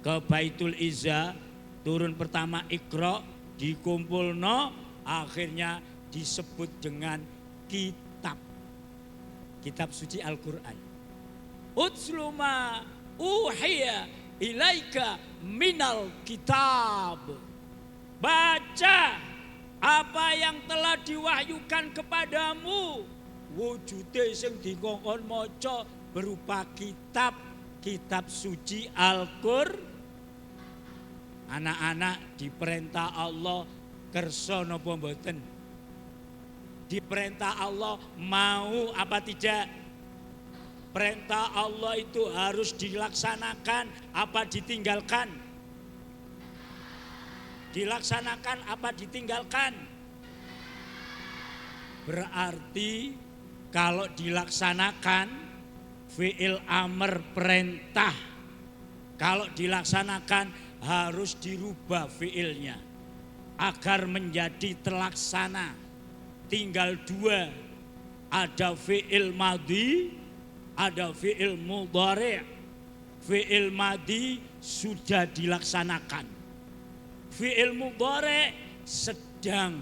ke Baitul Izza, turun pertama Iqra, dikumpulno, akhirnya disebut dengan kitab. Kitab suci Al-Quran. Utslu ma uhiya ilaika minal kitab. Baca apa yang telah diwahyukan kepadamu. Wujude sing dikongkon maca berupa kitab, kitab suci Al-Qur'an. Anak-anak diperintah Allah kersa napa mboten? Diperintah Allah mau apa tidak? Perintah Allah itu harus dilaksanakan apa ditinggalkan? Dilaksanakan apa ditinggalkan? Berarti kalau dilaksanakan fi'il amr perintah, kalau dilaksanakan harus dirubah fi'ilnya agar menjadi terlaksana. Tinggal dua, ada fi'il madhi, ada fi'il mudhari'. Fi'il madhi sudah dilaksanakan, fi'il mudhari' sedang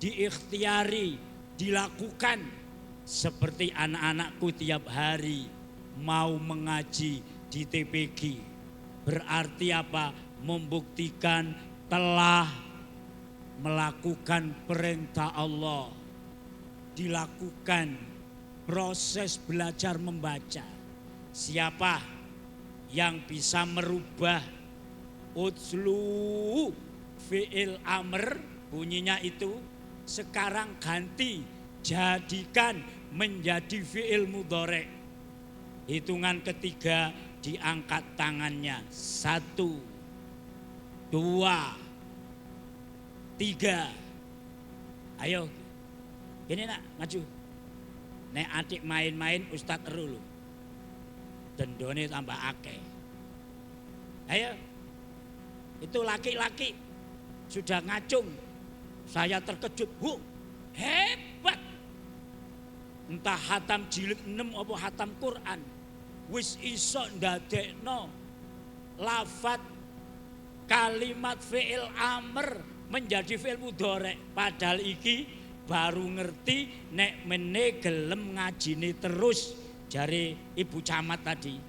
diikhtiari, dilakukan. Seperti anak-anakku tiap hari mau mengaji di TPG. Berarti apa? Membuktikan telah melakukan perintah Allah. Dilakukan proses belajar membaca. Siapa yang bisa merubah utslu fi'il amr bunyinya itu sekarang ganti jadikan menjadi fi'il mudhari'. Hitungan ketiga diangkat tangannya. 1, 2, 3. Ayo. Gini nak, maju. Nek adik main-main Ustadz Erul. Dendone tambah akeh. Ayo. Itu laki-laki sudah ngacung. Saya terkejut, Bu, hebat. Entah hatam jilid 6 apa hatam Quran. Wis iso ndadekno lafat kalimat fi'il amr menjadi fi'il mudhari'. Padahal iki baru ngerti nek mene gelem ngajine terus, jare Ibu Camat tadi.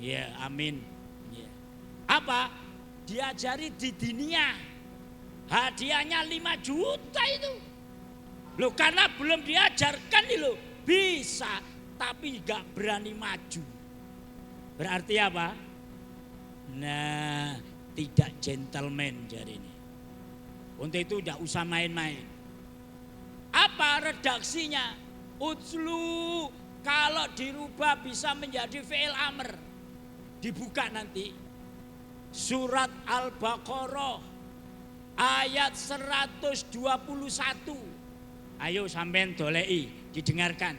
Ya, amin. Ya. Apa? Diajari di dunia. Hadiahnya 5 juta itu. Loh, karena belum diajarkan nih loh. Bisa, tapi gak berani maju. Berarti apa? Nah, tidak gentleman jari ini. Untuk itu udah usah main-main. Apa redaksinya? Utslu, kalau dirubah bisa menjadi fi'il amr. Dibuka nanti. Surat Al-Baqarah ayat 121. Ayo sampean dolei, didengarkan.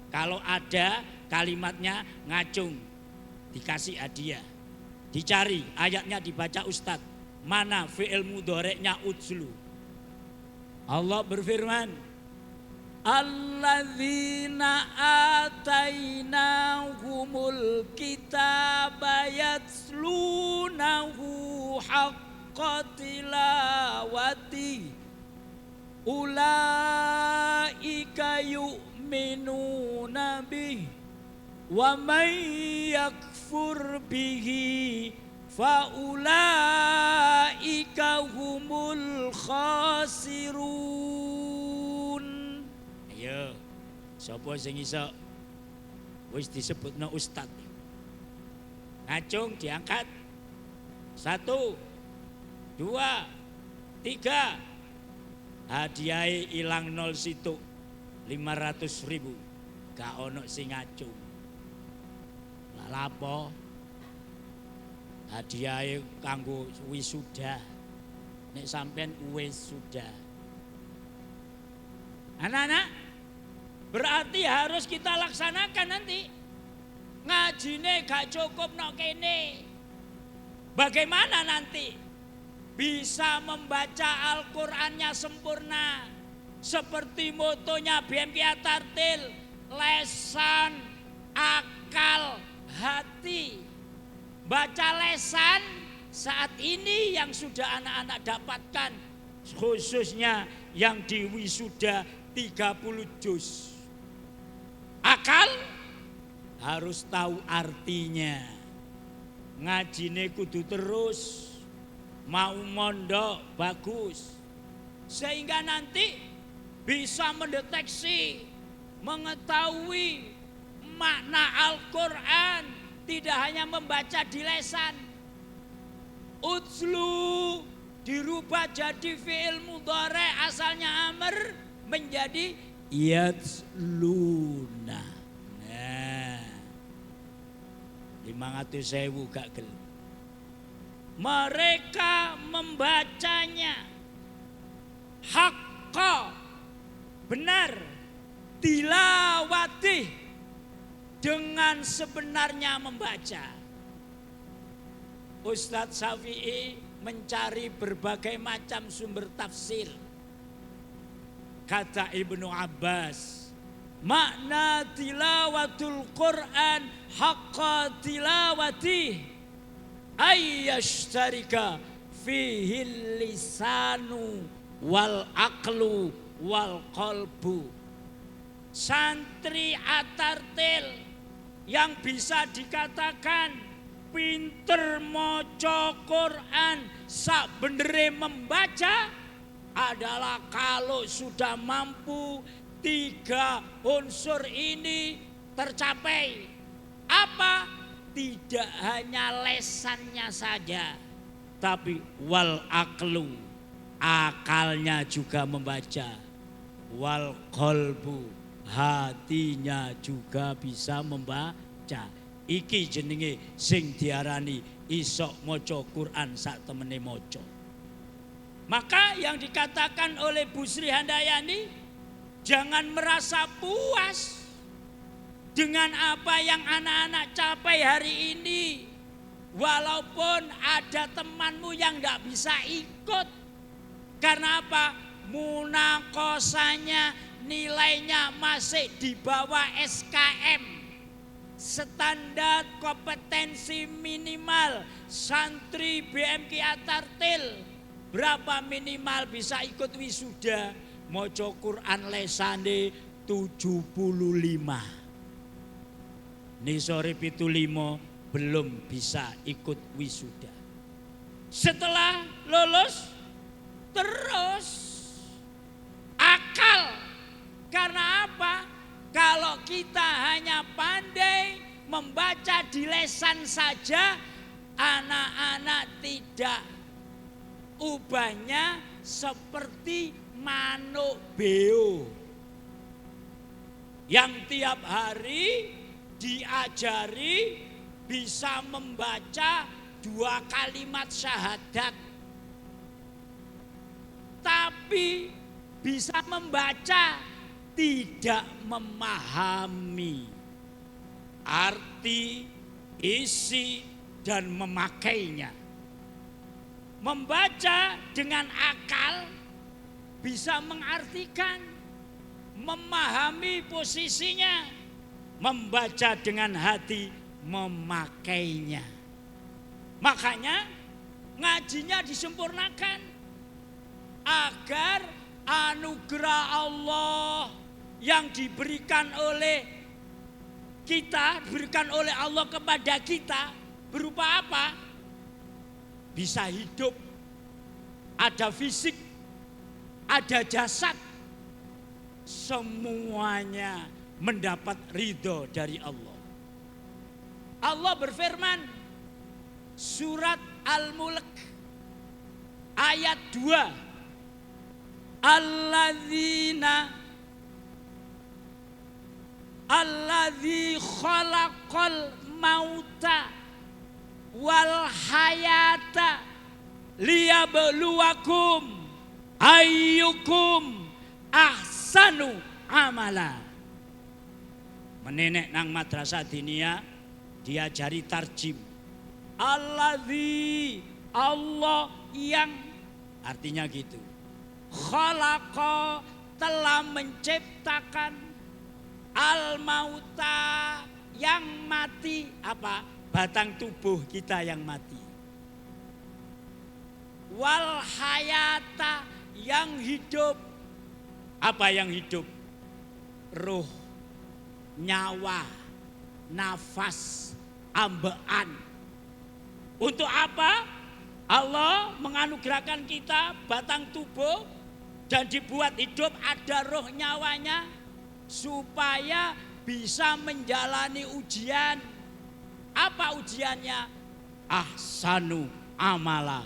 Kalau ada kalimatnya ngacung, dikasih hadiah. Dicari ayatnya, dibaca Ustadz. Mana fi'il mudhari'nya utslu? Allah berfirman, alladzina atainahumul kitaba yatslunahu haqqa tilawati ulaika yu'minuna bih wa man yakfur bihi faulaika humul khasirun. Ayo, sapa sing iso wis disebutno ustad. Ngacung diangkat. 1, 2, 3. Hadiahnya ilang 0 situ. 500.000. Gak ono sing ngacung. Lah lapo? Hadiahnya kanggo wisuda. Nek sampean wisuda. Anak-anak, berarti harus kita laksanakan nanti. Ngajine gak cukup nok kene. Bagaimana nanti bisa membaca Al-Qur'annya sempurna seperti motonya BMK Tartil, lesan, akal, hati. Baca lesan saat ini yang sudah anak-anak dapatkan, khususnya yang di wisuda 30 juz. Akal harus tahu artinya. Ngajine kudu terus, mau mondok bagus, sehingga nanti bisa mendeteksi, mengetahui makna Al-Quran, tidak hanya membaca di lesan. Utslu dirubah jadi fi'il mudhari, asalnya amr menjadi yatsluna. Nah, 500.000 gak gelem. Mereka membacanya haqqa, benar, tilawati, dengan sebenarnya membaca. Ustadz Syafi'i mencari berbagai macam sumber tafsir. Kata Ibnu Abbas, makna tilawatul Quran haqqa tilawati ayyashtarika fihi lisanu wal aqlu wal qalbu. Santri Atartil yang bisa dikatakan pinter maca Quran sak benere membaca adalah kalau sudah mampu 3 unsur ini tercapai. Apa? Tidak hanya lesannya saja, tapi wal aqlu, akalnya juga membaca, wal qalbu, hatinya juga bisa membaca. Iki jenenge sing diarani isok maca Quran sak temene maca. Maka yang dikatakan oleh Bu Sri Handayani, jangan merasa puas dengan apa yang anak-anak capai hari ini. Walaupun ada temanmu yang gak bisa ikut. Karena apa? Munakosanya nilainya masih di bawah SKM. Standar kompetensi minimal santri BMK Atartil. Berapa minimal bisa ikut wisuda? Maca Quran lesane 75. Nisore 75 belum bisa ikut wisuda. Setelah lulus terus akal. Karena apa? Kalau kita hanya pandai membaca di lesan saja, anak-anak tidak ubahnya seperti manuk beo yang tiap hari diajari bisa membaca 2 kalimat syahadat, tapi bisa membaca tidak memahami arti, isi, dan memakainya. Membaca dengan akal bisa mengartikan, memahami posisinya. Membaca dengan hati, memakainya. Makanya ngajinya disempurnakan agar anugerah Allah yang diberikan oleh kita, diberikan oleh Allah kepada kita berupa apa? Bisa hidup, ada fisik, ada jasad, semuanya mendapat ridho dari Allah. Allah berfirman, surat Al-Mulk ayat 2. Alladzi khalaqal mauta wal hayata liyabluwakum ayyukum ahsanu amala. Menenek nang madrasah diniyah diajari tarjim. Alladzi, Allah yang, artinya gitu. Khalaqa, telah menciptakan, al mauta, yang mati, apa? Batang tubuh kita yang mati. Wal hayata, yang hidup. Apa yang hidup? Ruh, nyawa, nafas, ambean. Untuk apa? Allah menganugerahkan kita batang tubuh dan dibuat hidup, ada roh nyawanya, supaya bisa menjalani ujian. Apa ujiannya? Ahsanu amala.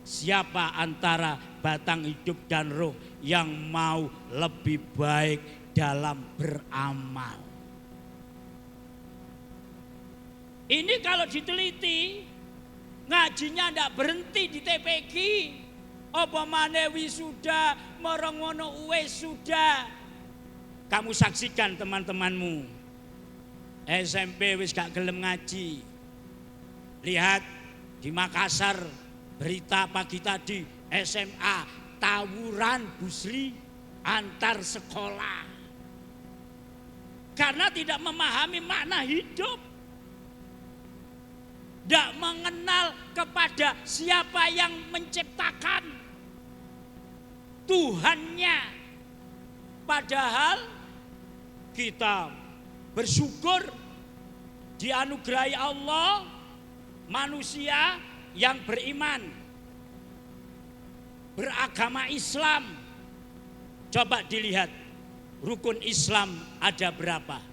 Siapa antara batang hidup dan roh yang mau lebih baik dalam beramal? Ini kalau diteliti, ngajinya ndak berhenti di TPQ. Apa maneh wisuda, merengono wis sudah. Kamu saksikan teman-temanmu SMP wis gak gelem ngaji. Lihat di Makassar, berita pagi tadi, SMA tawuran busri antar sekolah. Karena tidak memahami makna hidup. Tidak mengenal kepada siapa yang menciptakan, Tuhannya. Padahal kita bersyukur dianugerahi Allah manusia yang beriman, beragama Islam. Coba dilihat rukun Islam ada berapa?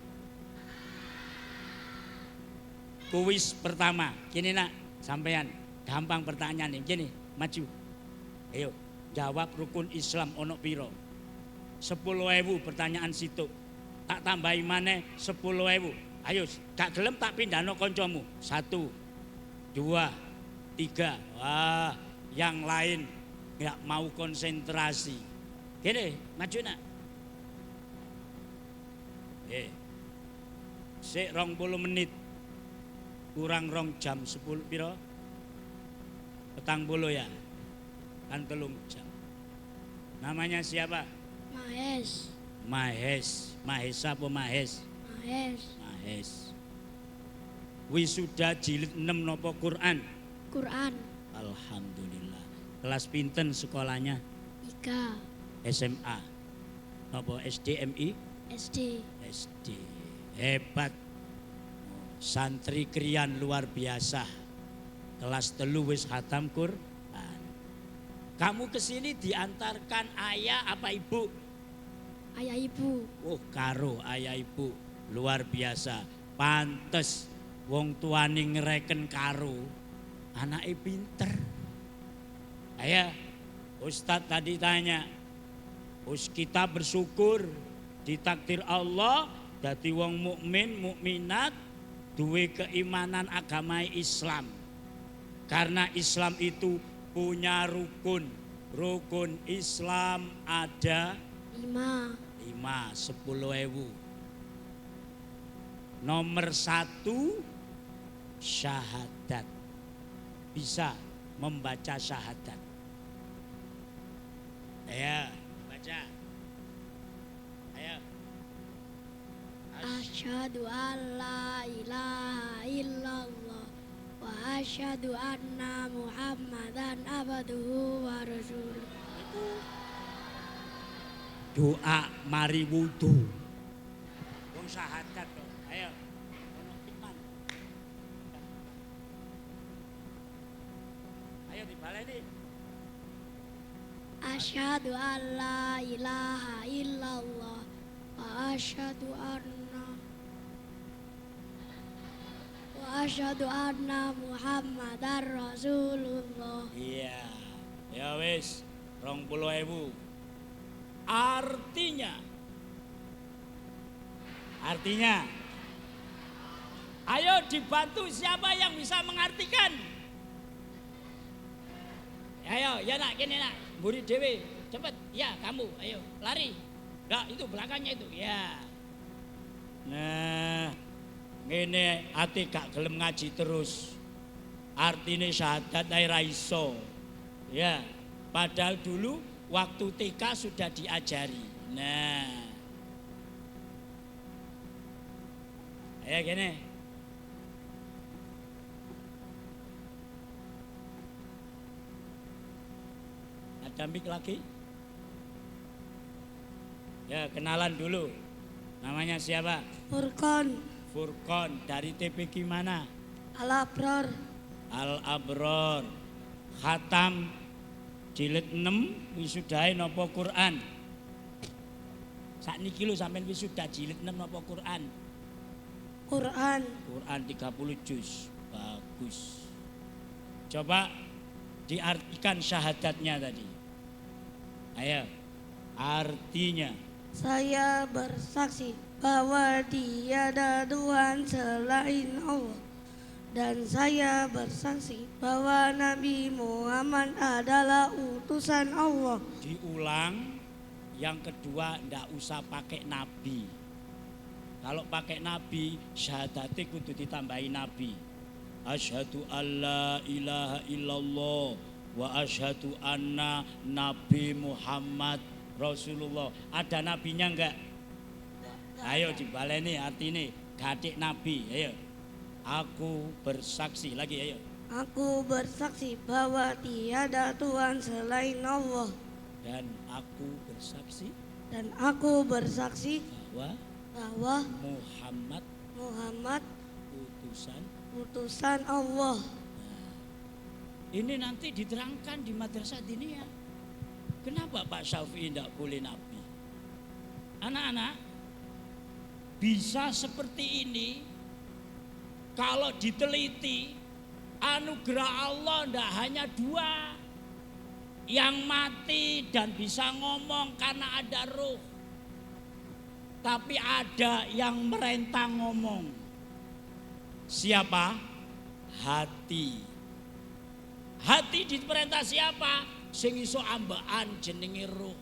Kuis pertama, gini nak, sampean gampang pertanyaan ini, gini, maju, ayo jawab rukun Islam ono piro? 10.000 pertanyaan situ, tak tambahi mana 10.000, ayo gak gelem tak pindahno koncomu, 1, 2, 3, wah yang lain gak mau konsentrasi, gini, maju nak, sik 20 menit. Kurang rong jam 10 piro? 40 ya? Kan 3 jam. Namanya siapa? Mahes. Mahes. Mahes apa Mahes? Mahes. Mahes. Wisuda jilid 6 nopo Quran? Quran. Alhamdulillah. Kelas pinten sekolahnya? 3. SMA. Nopo SDMI? SD. SD. Hebat. Santri krian luar biasa. Kelas 3 wis khatam Quran. Kamu kesini diantarkan ayah apa ibu? Ayah ibu. Oh karo ayah ibu. Luar biasa. Pantes wong tuane ngereken karo anake pinter. Ayah, Ustadz tadi tanya, kita bersyukur ditakdir Allah dadi wong mukmin mukminat duwe keimanan agama Islam. Karena Islam itu punya rukun. Rukun Islam ada 5. 10.000. Nomor 1 syahadat. Bisa membaca syahadat. Ayo baca. Ayo. Asyhadu an la ilaha illallah wa asyhadu anna Muhammadan abduhu wa rasuluh. Doa mari wudu. Wong syahadat to. Ayo. Ono iman. Ayo dibaleni. Asyhadu an la ilaha illallah wa asyhadu anna asyhadu anna Muhammadar Rasulullah. Iya. Ya wis, 20.000. Artinya ayo dibantu siapa yang bisa mengartikan? Ayo, ya nak, kene nak, mburi dhewe, cepet, ya kamu, ayo, lari. Enggak, itu belakangnya itu, ya. Nah, ngene ati gak gelem ngaji terus. Artine syahadat ae ra iso. Ya, padahal dulu waktu TK sudah diajari. Nah. Ayo gini. Ada mic lagi? Ya, kenalan dulu. Namanya siapa? Furqan Furqan, dari TPQ mana? Al-Abrar. Al-Abror. Khatam jilid 6 wisudahe napa Quran? Sakniki lho sampean wisuda jilid 6 napa Quran? Quran. Quran 30 juz. Bagus. Coba diartikan syahadatnya tadi. Ayo. Artinya. Saya bersaksi bahwa tiada Tuhan selain Allah. Dan saya bersaksi bahwa Nabi Muhammad adalah utusan Allah. Diulang, yang kedua ndak usah pakai nabi. Kalau pakai nabi, syahadatnya kudu ditambahi nabi. Asyhadu alla ilaha illallah wa asyhadu anna Nabi Muhammad Rasulullah. Ada nabinya enggak? Ayo dibaleni artinya gadik nabi. Ayo. Aku bersaksi lagi, ayo. Aku bersaksi bahwa tiada Tuhan selain Allah. Dan aku bersaksi bahwa Muhammad utusan Allah. Nah, ini nanti diterangkan di madrasah diniyah. Kenapa Pak Syafi'i tidak boleh nabi? Anak-anak, bisa seperti ini kalau diteliti, anugerah Allah tidak hanya 2, yang mati dan bisa ngomong karena ada ruh, tapi ada yang merentah ngomong. Siapa? Hati. Hati diperintah siapa? Sing iso ambaan jenenge roh.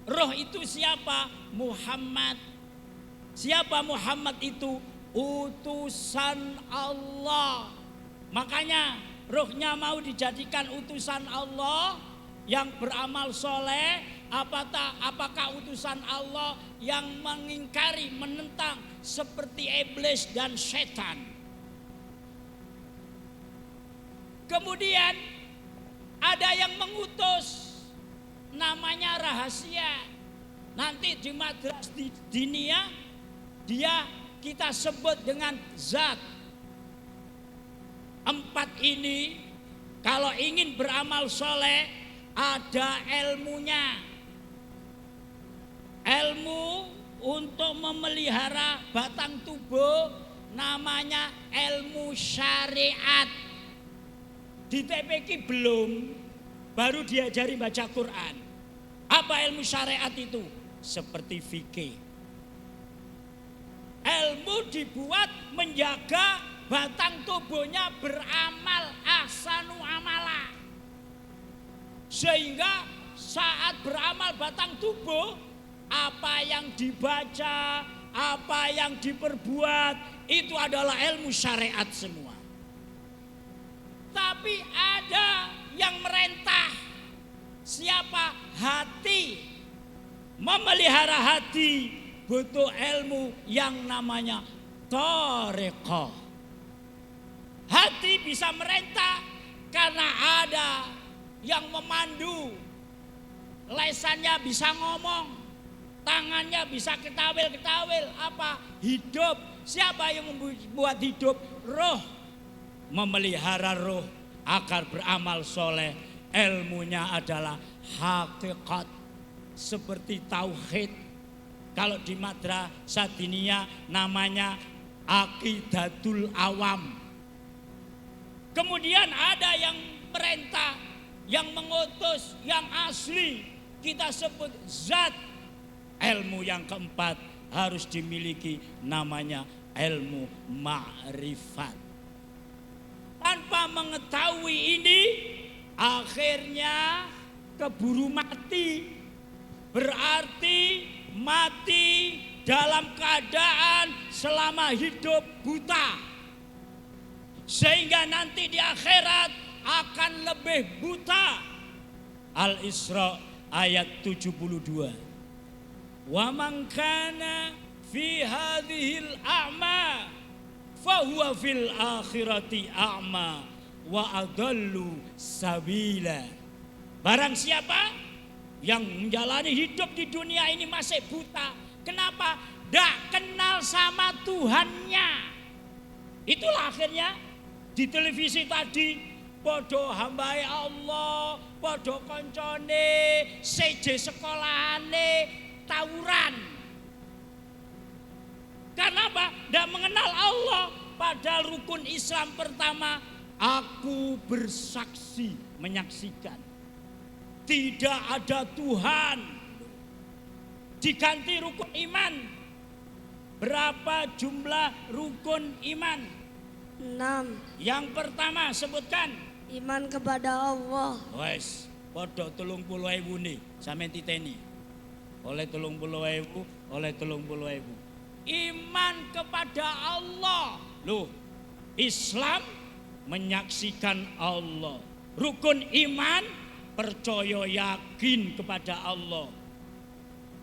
Roh itu siapa? Muhammad. Siapa Muhammad itu? Utusan Allah. Makanya rohnya mau dijadikan utusan Allah yang beramal soleh. Apakah utusan Allah yang mengingkari, menentang seperti iblis dan setan? Kemudian ada yang mengutus, namanya rahasia. Nanti di madrasah diniyah dia kita sebut dengan zat. 4 ini kalau ingin beramal soleh ada ilmunya. Ilmu untuk memelihara batang tubuh namanya ilmu syariat. Di TPQ belum, baru diajari baca Quran. Apa ilmu syariat itu? Seperti fikih. Ilmu dibuat menjaga batang tubuhnya beramal ahsanu amala. Sehingga saat beramal batang tubuh, apa yang dibaca, apa yang diperbuat, itu adalah ilmu syariat semua. Tapi ada yang merentah. Siapa? Hati. Memelihara hati butuh ilmu yang namanya thariqah. Hati bisa merentah karena ada yang memandu. Lesannya bisa ngomong, tangannya bisa ketawil-ketawil. Apa? Hidup. Siapa yang membuat hidup? Roh. Memelihara roh agar beramal soleh. Ilmunya adalah hakikat seperti tauhid. Kalau di madrasah diniyah namanya aqidatul awam. Kemudian ada yang perintah, yang mengutus, yang asli. Kita sebut zat. Ilmu yang keempat harus dimiliki, namanya ilmu ma'rifat. Tanpa mengetahui ini, akhirnya keburu mati. Berarti mati dalam keadaan selama hidup buta. Sehingga nanti di akhirat akan lebih buta. Al-Isra ayat 72. Wa man kana fi hadhil a'ma fahuwa fil akhirati a'ma wa adallu sabila. Barang siapa yang menjalani hidup di dunia ini masih buta. Kenapa? Tidak kenal sama Tuhannya. Itulah akhirnya di televisi tadi, podo hambai Allah, podo koncone, seje sekolahane, tawuran. Karena apa? Tidak mengenal Allah. Padahal rukun Islam pertama, aku bersaksi, menyaksikan tidak ada Tuhan. Diganti rukun iman. Berapa jumlah rukun iman? 6. Yang pertama sebutkan. Iman kepada Allah. Wes, podo 30.000 nih, sampeyan titeni. Oleh 30.000, oleh 30.000. Iman kepada Allah. Loh, Islam menyaksikan Allah. Rukun iman, percaya yakin kepada Allah.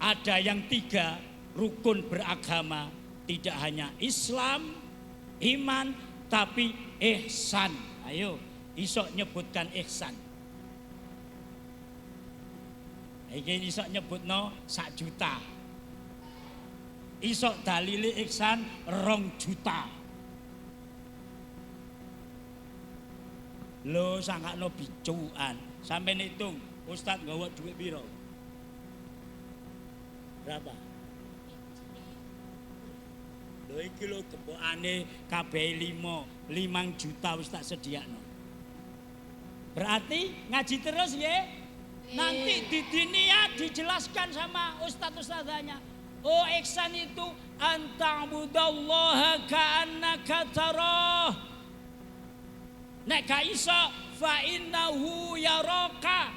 Ada yang 3 rukun beragama, tidak hanya Islam, iman, tapi ihsan. Ayo, iso nyebutkan ihsan. Iki iso nyebutno 1 juta. Iso dalili ihsan 2 juta. Lo sangkakno bicuan. Sampai hitung, Ustadz gawa duit piro? Berapa? Lho iki lho gembokane kabeh 5 juta wis tak sediakno. Berarti ngaji terus nggih. Nanti di dunia dijelaskan sama ustadz-ustadzanya. Oh, ihsan itu anta'budallaha ka'annaka tarah. Nek gak iso fa innahu yaraka.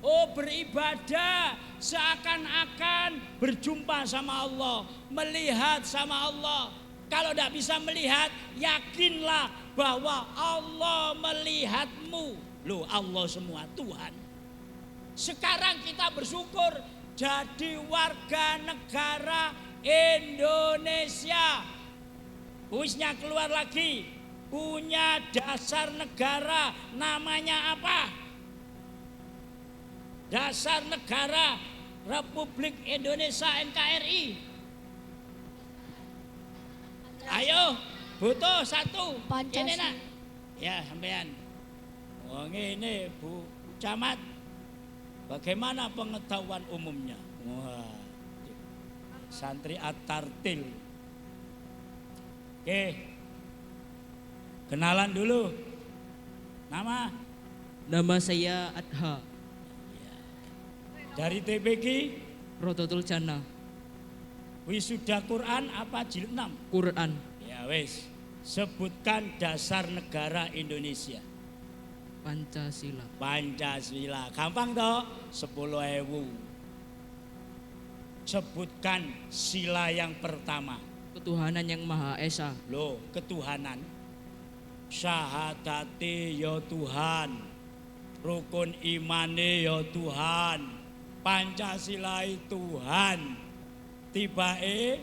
Oh, beribadah seakan-akan berjumpa sama Allah, melihat sama Allah. Kalau tidak bisa melihat, yakinlah bahwa Allah melihatmu. Loh, Allah semua Tuhan. Sekarang kita bersyukur jadi warga negara Indonesia. Puisnya keluar lagi, punya dasar negara, namanya apa? Dasar negara Republik Indonesia NKRI. Ayo, butuh 1. Ini nak. Ya, sampean. Oh, ini Bu Camat. Bagaimana pengetahuan umumnya? Wah, santri At-Tartil. Oke, kenalan dulu. Nama? Nama saya Adha. Dari TPQ Rodotul Jannah. Wisuda Quran apa jilid 6? Quran. Ya wes. Sebutkan dasar negara Indonesia. Pancasila. Pancasila. Gampang toh? 10.000. Sebutkan sila yang pertama. Ketuhanan yang Maha Esa. Loh, ketuhanan. Syahadati ya Tuhan. Rukun imane ya Tuhan. Pancasila Tuhan. Tibae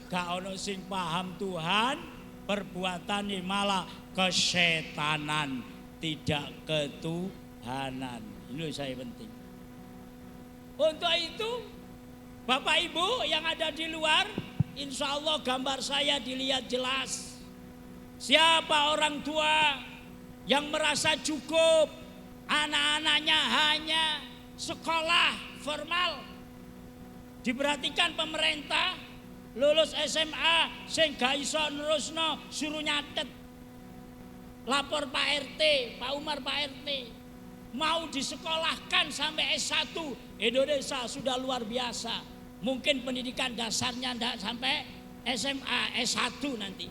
gak ono sing paham Tuhan, perbuatane malah kesetanan, tidak ketuhanan. Ini saya penting. Untuk itu Bapak Ibu yang ada di luar, insya Allah gambar saya dilihat jelas. Siapa orang tua yang merasa cukup anak-anaknya hanya sekolah formal, diperhatikan pemerintah, lulus SMA sing gak iso nerusno suruh nyatet. lapor Pak RT, Pak Umar, Pak RT, mau disekolahkan sampai S1. Indonesia sudah luar biasa. Mungkin pendidikan dasarnya tidak sampai SMA, S1 nanti.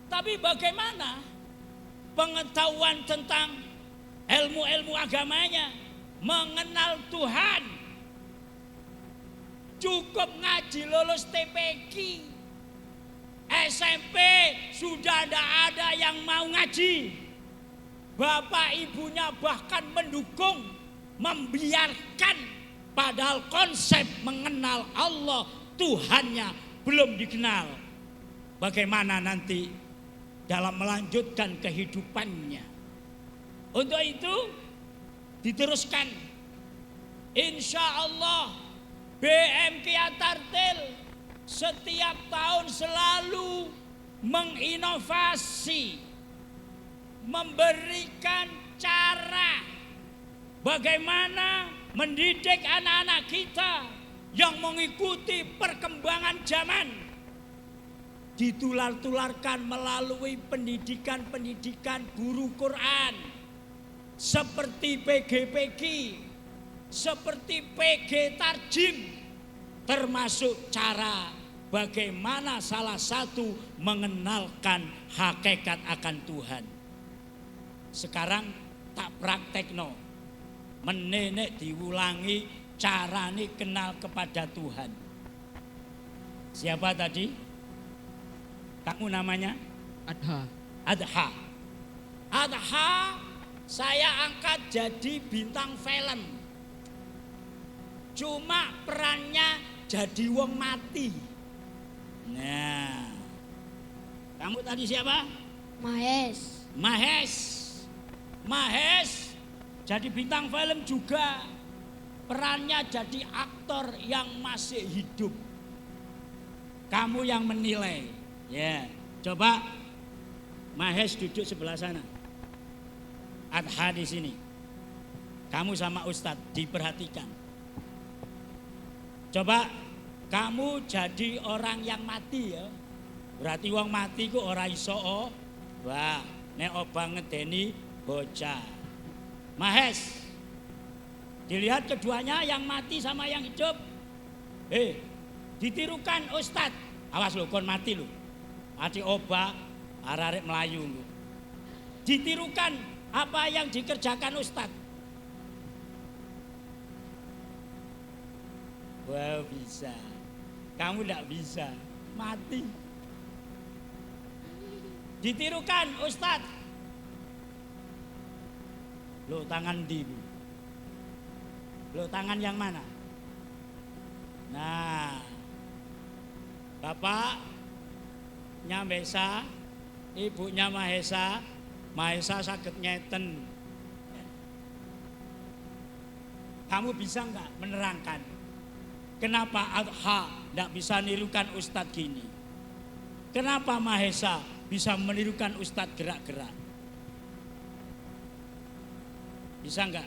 Tapi bagaimana pengetahuan tentang ilmu-ilmu agamanya, mengenal Tuhan? Cukup ngaji lulus TPQ, SMP sudah tidak ada yang mau ngaji. Bapak ibunya bahkan mendukung, membiarkan, padahal konsep mengenal Allah, Tuhannya belum dikenal. Bagaimana nanti dalam melanjutkan kehidupannya? Untuk itu diteruskan, insya Allah BMK Tartil setiap tahun selalu menginovasi, memberikan cara bagaimana mendidik anak-anak kita yang mengikuti perkembangan zaman, ditular-tularkan melalui pendidikan guru Quran seperti PGPG, seperti PG Tarjim, termasuk cara bagaimana salah satu mengenalkan hakikat akan Tuhan. Sekarang tak praktekno, menenek diulangi carane kenal kepada Tuhan. Siapa tadi? Kamu namanya? Adha. Adha. Adha saya angkat jadi bintang film. Cuma perannya jadi wong mati. Nah, kamu tadi siapa? Mahes. Mahes. Mahes jadi bintang film juga. Perannya jadi aktor yang masih hidup. Kamu yang menilai. Ya, coba Mahes duduk sebelah sana. Adha di sini. Kamu sama Ustadz diperhatikan. Coba kamu jadi orang yang mati ya. Berarti wong mati ku ora iso wah, nek obang ngedeni bocah. Mahes, dilihat keduanya yang mati sama yang hidup. Ditirukan Ustadz. Awas lo kon mati lo. Ati obah arek melayu lo. Ditirukan apa yang dikerjakan Ustadz. Wah bisa. Kamu tidak bisa. Mati. Ditirukan Ustadz. Lo tangan di. Lo tangan yang mana? Nah. Bapaknya Mesa, ibunya Mahesa. Mahesa sakit nyeten. Kamu bisa enggak menerangkan kenapa Adha tidak bisa nirukan Ustadz gini? Kenapa Mahesa bisa menirukan Ustadz gerak-gerak? Bisa enggak?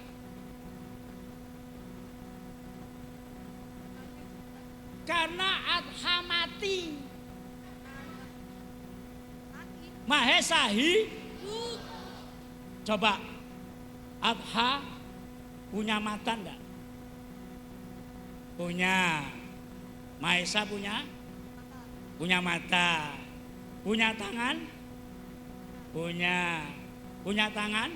Karena Adha mati. Mahesa hidup. Coba Adha punya mata enggak? Punya. Mahesa punya? Punya mata. Punya tangan? Punya. Punya tangan?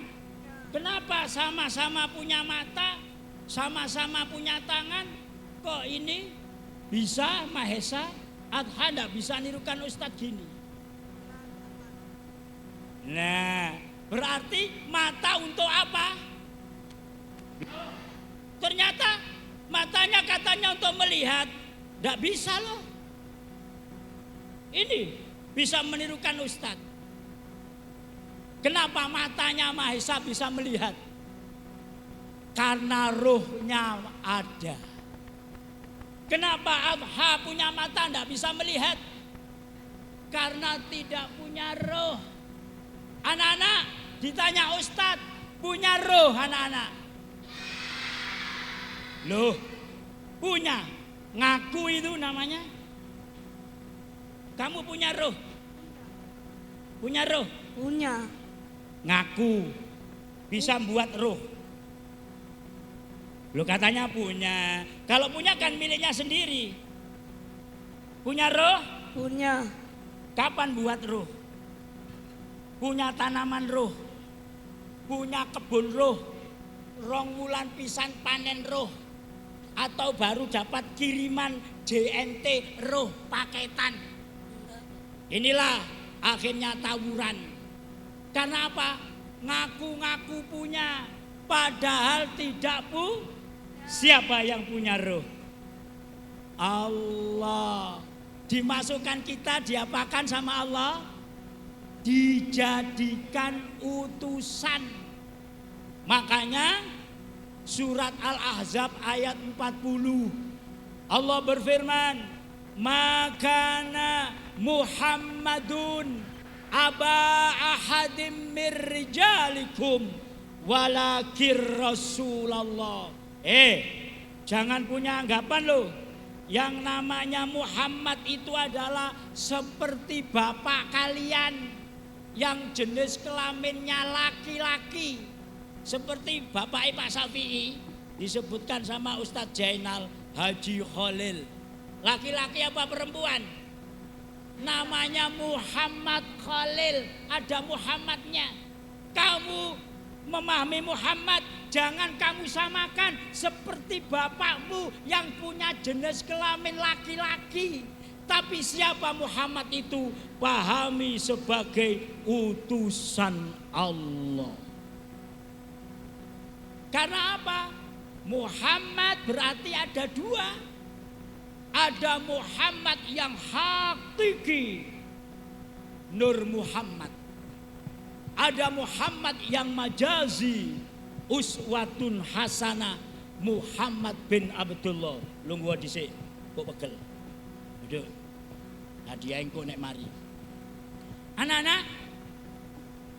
Kenapa sama-sama punya mata, sama-sama punya tangan, kok ini bisa Mahesa, Adha enggak bisa nirukan Ustadz gini? Nah, berarti mata untuk apa? Ternyata matanya katanya untuk melihat, enggak bisa loh. Ini bisa menirukan Ustadz. Kenapa matanya Mahesa bisa melihat? Karena ruhnya ada. Kenapa Adha punya mata enggak bisa melihat? Karena tidak punya roh. Anak-anak ditanya Ustadz, punya roh anak-anak? Loh, punya. Ngaku itu namanya. Kamu punya roh? Punya roh? Punya. ngaku bisa buat roh. Lo katanya punya. Kalau punya kan miliknya sendiri. Punya roh? Punya. Kapan buat roh? Punya tanaman roh. Punya kebun roh. Rong wulan pisan panen roh. Atau baru dapat kiriman JNT roh paketan. Inilah akhirnya tawuran. Karena apa? Ngaku-ngaku punya. Padahal tidak punya. Siapa yang punya roh? Allah. Dimasukkan kita, diapakan sama Allah? Dijadikan utusan. Makanya surat Al-Ahzab ayat 40 Allah berfirman, "Makana Muhammadun aba ahadim mir rijalikum walakir Rasulullah." Jangan punya anggapan loh. Yang namanya Muhammad itu adalah seperti bapak kalian yang jenis kelaminnya laki-laki. Seperti bapak Pak Syafi'i disebutkan sama Ustadz Jainal Haji Khalil. Laki-laki apa perempuan? Namanya Muhammad Khalil, ada Muhammadnya. Kamu memahami Muhammad, jangan kamu samakan seperti bapakmu yang punya jenis kelamin laki-laki. Tapi siapa Muhammad itu? Pahami sebagai utusan Allah. Karena apa? Muhammad berarti ada dua. Ada Muhammad yang hakiki, Nur Muhammad. Ada Muhammad yang majazi, uswatun hasanah, Muhammad bin Abdullah. Lungguh dhisik, kok pegel. Duduk. Hadiah engko nek mari. Anak-anak,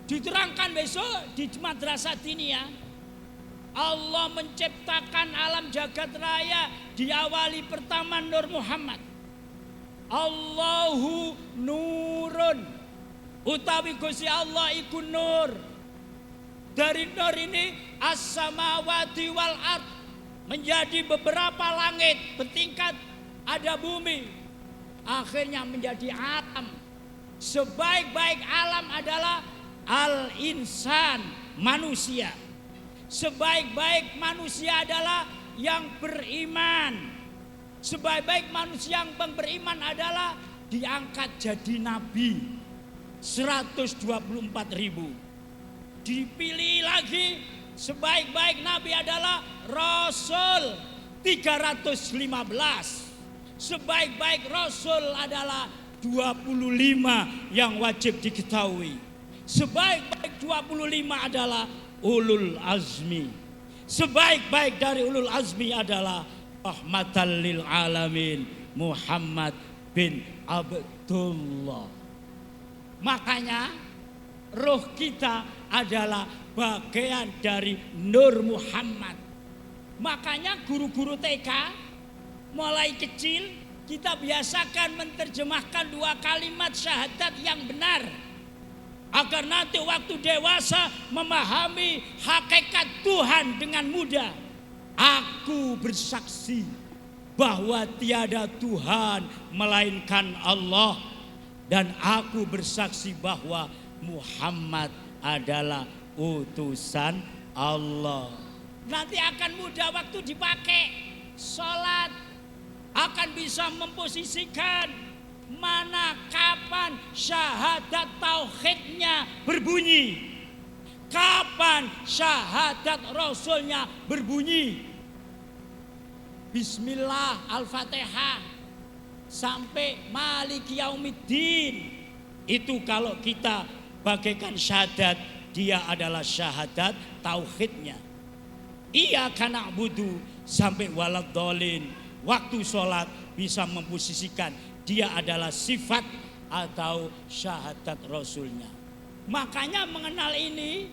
diterangkan besok di madrasah diniyah. Allah menciptakan alam jagat raya, diawali pertama Nur Muhammad. Allahu nurun. Utawi Gusti Allah iku nur. Dari nur ini as-samawati wal ard, menjadi beberapa langit bertingkat, ada bumi. Akhirnya menjadi alam. Sebaik-baik alam adalah al-insan, manusia. Sebaik-baik manusia adalah yang beriman. Sebaik-baik manusia yang beriman adalah diangkat jadi nabi. 124.000. Dipilih lagi sebaik-baik nabi adalah Rasul 315. Sebaik-baik Rasul adalah 25 yang wajib diketahui. Sebaik-baik 25 adalah ulul azmi. Sebaik-baik dari ulul azmi adalah rahmatan lil alamin, Muhammad bin Abdullah. Makanya roh kita adalah bagian dari Nur Muhammad. Makanya guru-guru TK mulai kecil kita biasakan menerjemahkan 2 kalimat syahadat yang benar, agar nanti waktu dewasa memahami hakikat Tuhan dengan mudah. Aku bersaksi bahwa tiada Tuhan melainkan Allah, dan aku bersaksi bahwa Muhammad adalah utusan Allah. Nanti akan mudah waktu dipakai sholat, akan bisa memposisikan mana kapan syahadat tauhidnya berbunyi, kapan syahadat rasulnya berbunyi. Bismillah Al-Fatihah sampai Maliki Yaumiddin. Itu kalau kita bagaikan syahadat, dia adalah syahadat tauhidnya. Iyyaka na'budu sampai waladhdallin. Waktu sholat bisa memposisikan dia adalah sifat atau syahadat rasulnya. Makanya mengenal ini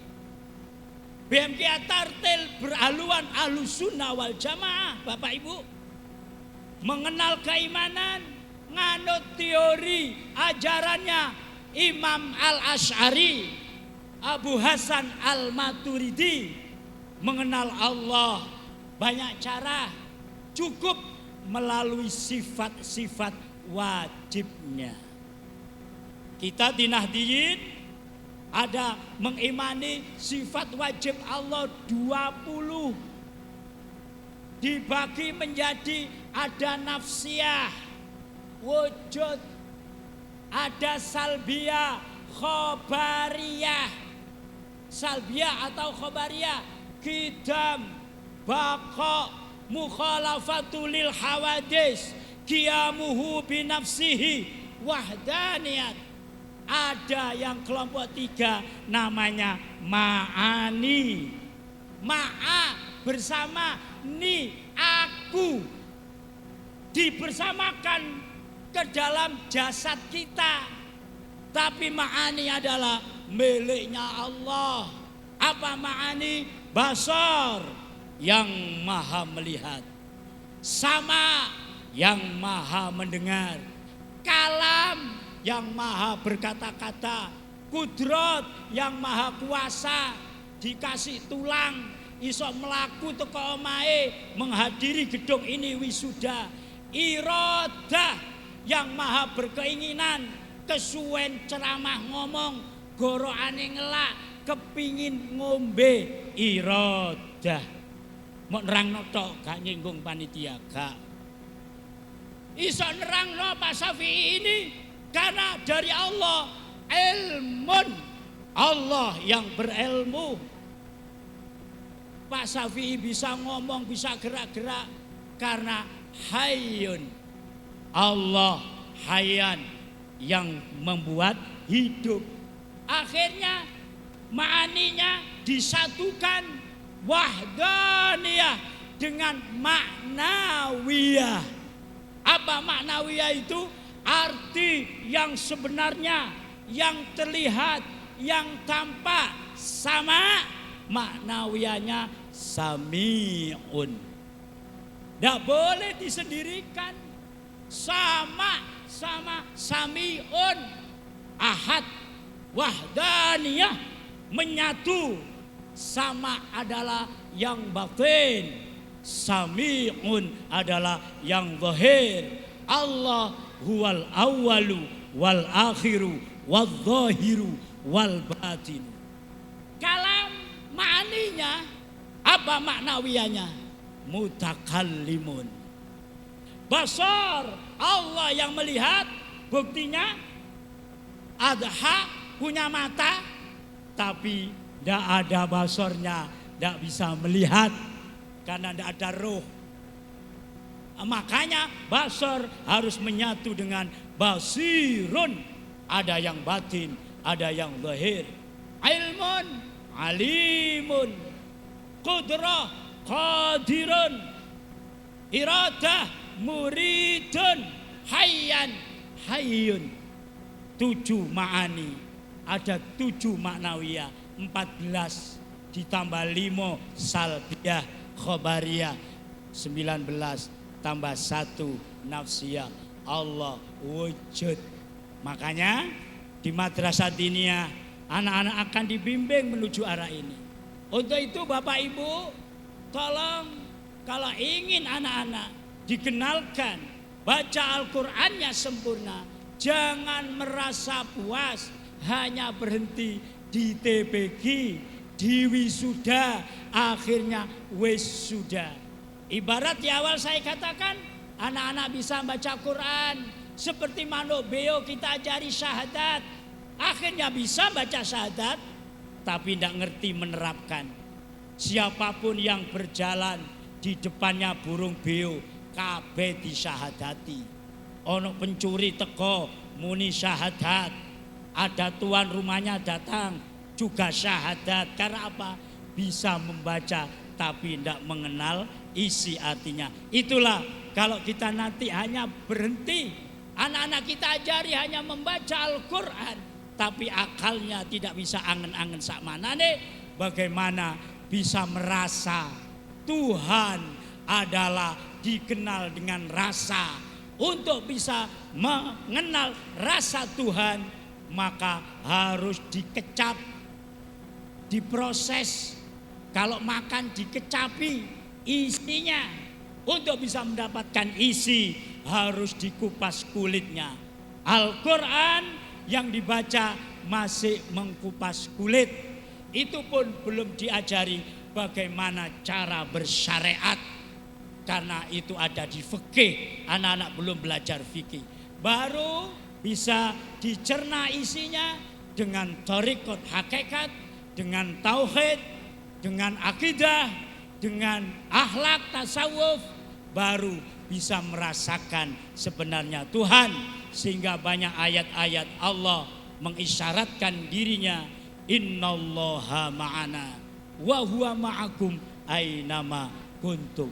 BMK Tartil berhaluan Ahlus Sunnah wal Jamaah, Bapak Ibu. Mengenal keimanan, nganut teori ajarannya Imam Al-Asy'ari. Abu Hasan Al-Maturidi mengenal Allah banyak cara, cukup melalui sifat-sifat wajibnya. Kita di Nahdiyin ada mengimani sifat wajib Allah 20, dibagi menjadi ada nafsiyah, wujud, ada salbiyah, khobariyah. Salbiyah atau khobariyah, qidam, baqa, mukhalafatul lil hawadis, qiyamuhu binafsihi, wahdaniyat. Ada yang kelompok 3 namanya ma'ani. Ma'a bersama, ni aku, dibersamakan ke dalam jasad kita. Tapi ma'ani adalah miliknya Allah. Apa ma'ani? Basar, yang maha melihat. Sama, yang maha mendengar. Kalam, yang maha berkata-kata. Kudrat, yang maha kuasa. Dikasih tulang, iso melaku teko omahe, menghadiri gedung ini wisuda. Iradah, yang maha berkeinginan, kesuwen ceramah ngomong, goroane ngelak, kepingin ngombe. Iradah. Mau nerangno tok, gak nyinggung panitia, gak. Iso nerangno Pak Syafi'i ini karena dari Allah, ilmun, Allah yang berilmu. Pak Syafi'i bisa ngomong, bisa gerak-gerak karena hayyun, Allah hayyan, yang membuat hidup. Akhirnya ma'aninya disatukan, wahdaniyah dengan maknawiyah. Apa maknawiyah itu? Arti yang sebenarnya, yang terlihat, yang tampak sama. Maknawiyahnya sami'un. Tidak boleh disendirikan. Sama sami'un, ahad, wahdaniyah, menyatu. Sama adalah yang batin, sami'un adalah yang zahir. Allah huwal awwalu wal akhiru wal zahiru wal batinu. Kalam ma'aninya, apa maknawiyahnya? Mutakallimun. Basar, Allah yang melihat, buktinya adha, punya mata, tapi tidak ada basornya, tidak bisa melihat karena tidak ada roh. Makanya basar harus menyatu dengan basirun. Ada yang batin, ada yang zahir. Ilmun, alimun. Qudrah, qadirun. Iradah, muridun. Hayyan, hayyun. 7 ma'ani. Ada 7 maknawiyah. 14 ditambah 5 salbiyah, khobariyah. 19 tambah 1 nafsiyah. Allah wujud. Makanya di madrasah diniyah anak-anak akan dibimbing menuju arah ini. Untuk itu Bapak Ibu, tolong kalau ingin anak-anak dikenalkan baca Al-Qur'annya sempurna, jangan merasa puas hanya berhenti di TPG, di wisuda, akhirnya wis sudah. Ibarat di awal saya katakan, anak-anak bisa baca Quran seperti manuk beo, kita ajari syahadat. Akhirnya bisa baca syahadat, tapi tidak ngerti menerapkan. Siapapun yang berjalan di depannya burung beo, kabeh disyahadati. Ono pencuri teko muni syahadat, ada tuan rumahnya datang juga syahadat. Karena apa? Bisa membaca tapi tidak mengenal isi artinya. Itulah kalau kita nanti hanya berhenti, anak-anak kita ajari hanya membaca Al-Quran, tapi akalnya tidak bisa angen-angen sakmanane, bagaimana bisa merasa Tuhan adalah dikenal dengan rasa. Untuk bisa mengenal rasa Tuhan, maka harus dikecap diproses. Kalau makan dikecapi isinya. Untuk bisa mendapatkan isi harus dikupas kulitnya. Al-Quran yang dibaca masih mengkupas kulit. Itu pun belum diajari bagaimana cara bersyariat. Karena itu ada di fikih, anak-anak belum belajar fikih. Baru bisa dicerna isinya dengan thariqat hakikat, dengan tauhid, dengan akidah, dengan akhlak tasawuf, baru bisa merasakan sebenarnya Tuhan. Sehingga banyak ayat-ayat Allah mengisyaratkan dirinya, innallaha ma'ana wa huwa ma'akum ainama kuntum.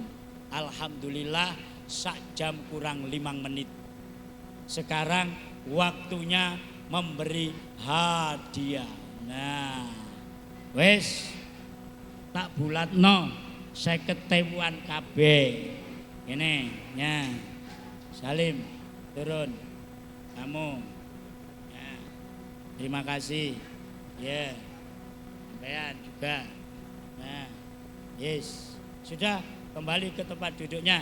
Alhamdulillah, sak jam kurang 5 menit. Sekarang waktunya memberi hadiah. Nah, wes tak bulatno 50.000 kabeh. Ini, ya. Salim, turun. Kamu. Ya. Terima kasih. Ya. Sampean juga. Nah, yes. Sudah. Kembali ke tempat duduknya,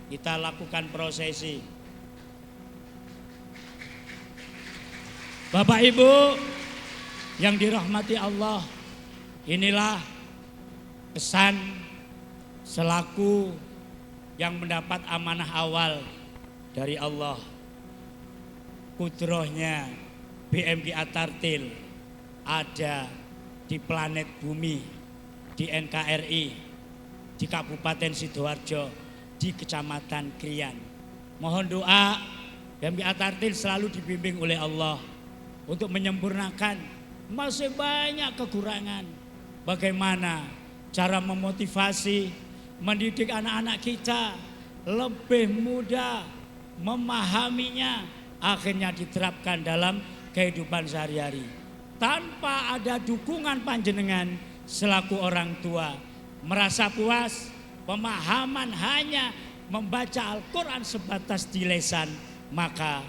kita lakukan prosesi. Bapak Ibu yang dirahmati Allah, inilah pesan selaku yang mendapat amanah awal dari Allah. Kudrohnya BMG At-Tartil ada di planet bumi, di NKRI, di Kabupaten Sidoarjo, di Kecamatan Krian. Mohon doa, BMG At-Tartil selalu dibimbing oleh Allah untuk menyempurnakan. Masih banyak kekurangan. Bagaimana cara memotivasi, mendidik anak-anak kita lebih mudah memahaminya, akhirnya diterapkan dalam kehidupan sehari-hari. Tanpa ada dukungan panjenengan selaku orang tua, merasa puas, pemahaman hanya membaca Al-Quran sebatas di lisan, maka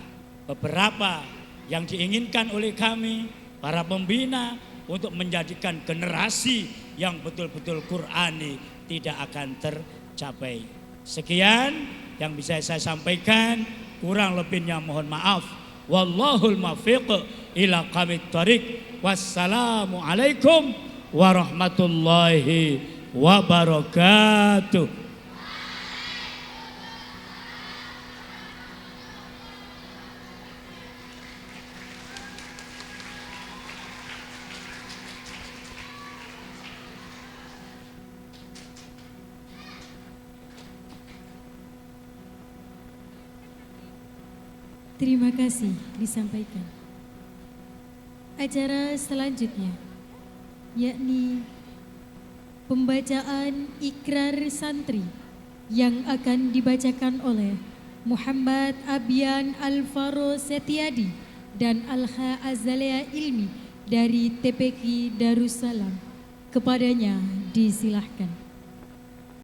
beberapa yang diinginkan oleh kami, para pembina, untuk menjadikan generasi yang betul-betul Qurani tidak akan tercapai. Sekian yang bisa saya sampaikan, kurang lebihnya mohon maaf. Wallahul muwaffiq ila aqwamit thoriq. Wassalamualaikum warahmatullahi wabarakatuh. Terima kasih disampaikan. Acara selanjutnya yakni pembacaan ikrar santri yang akan dibacakan oleh Muhammad Abian Alvaro Setiadi dan Alha Azalea Ilmi dari TPQ Darussalam. Kepadanya disilahkan.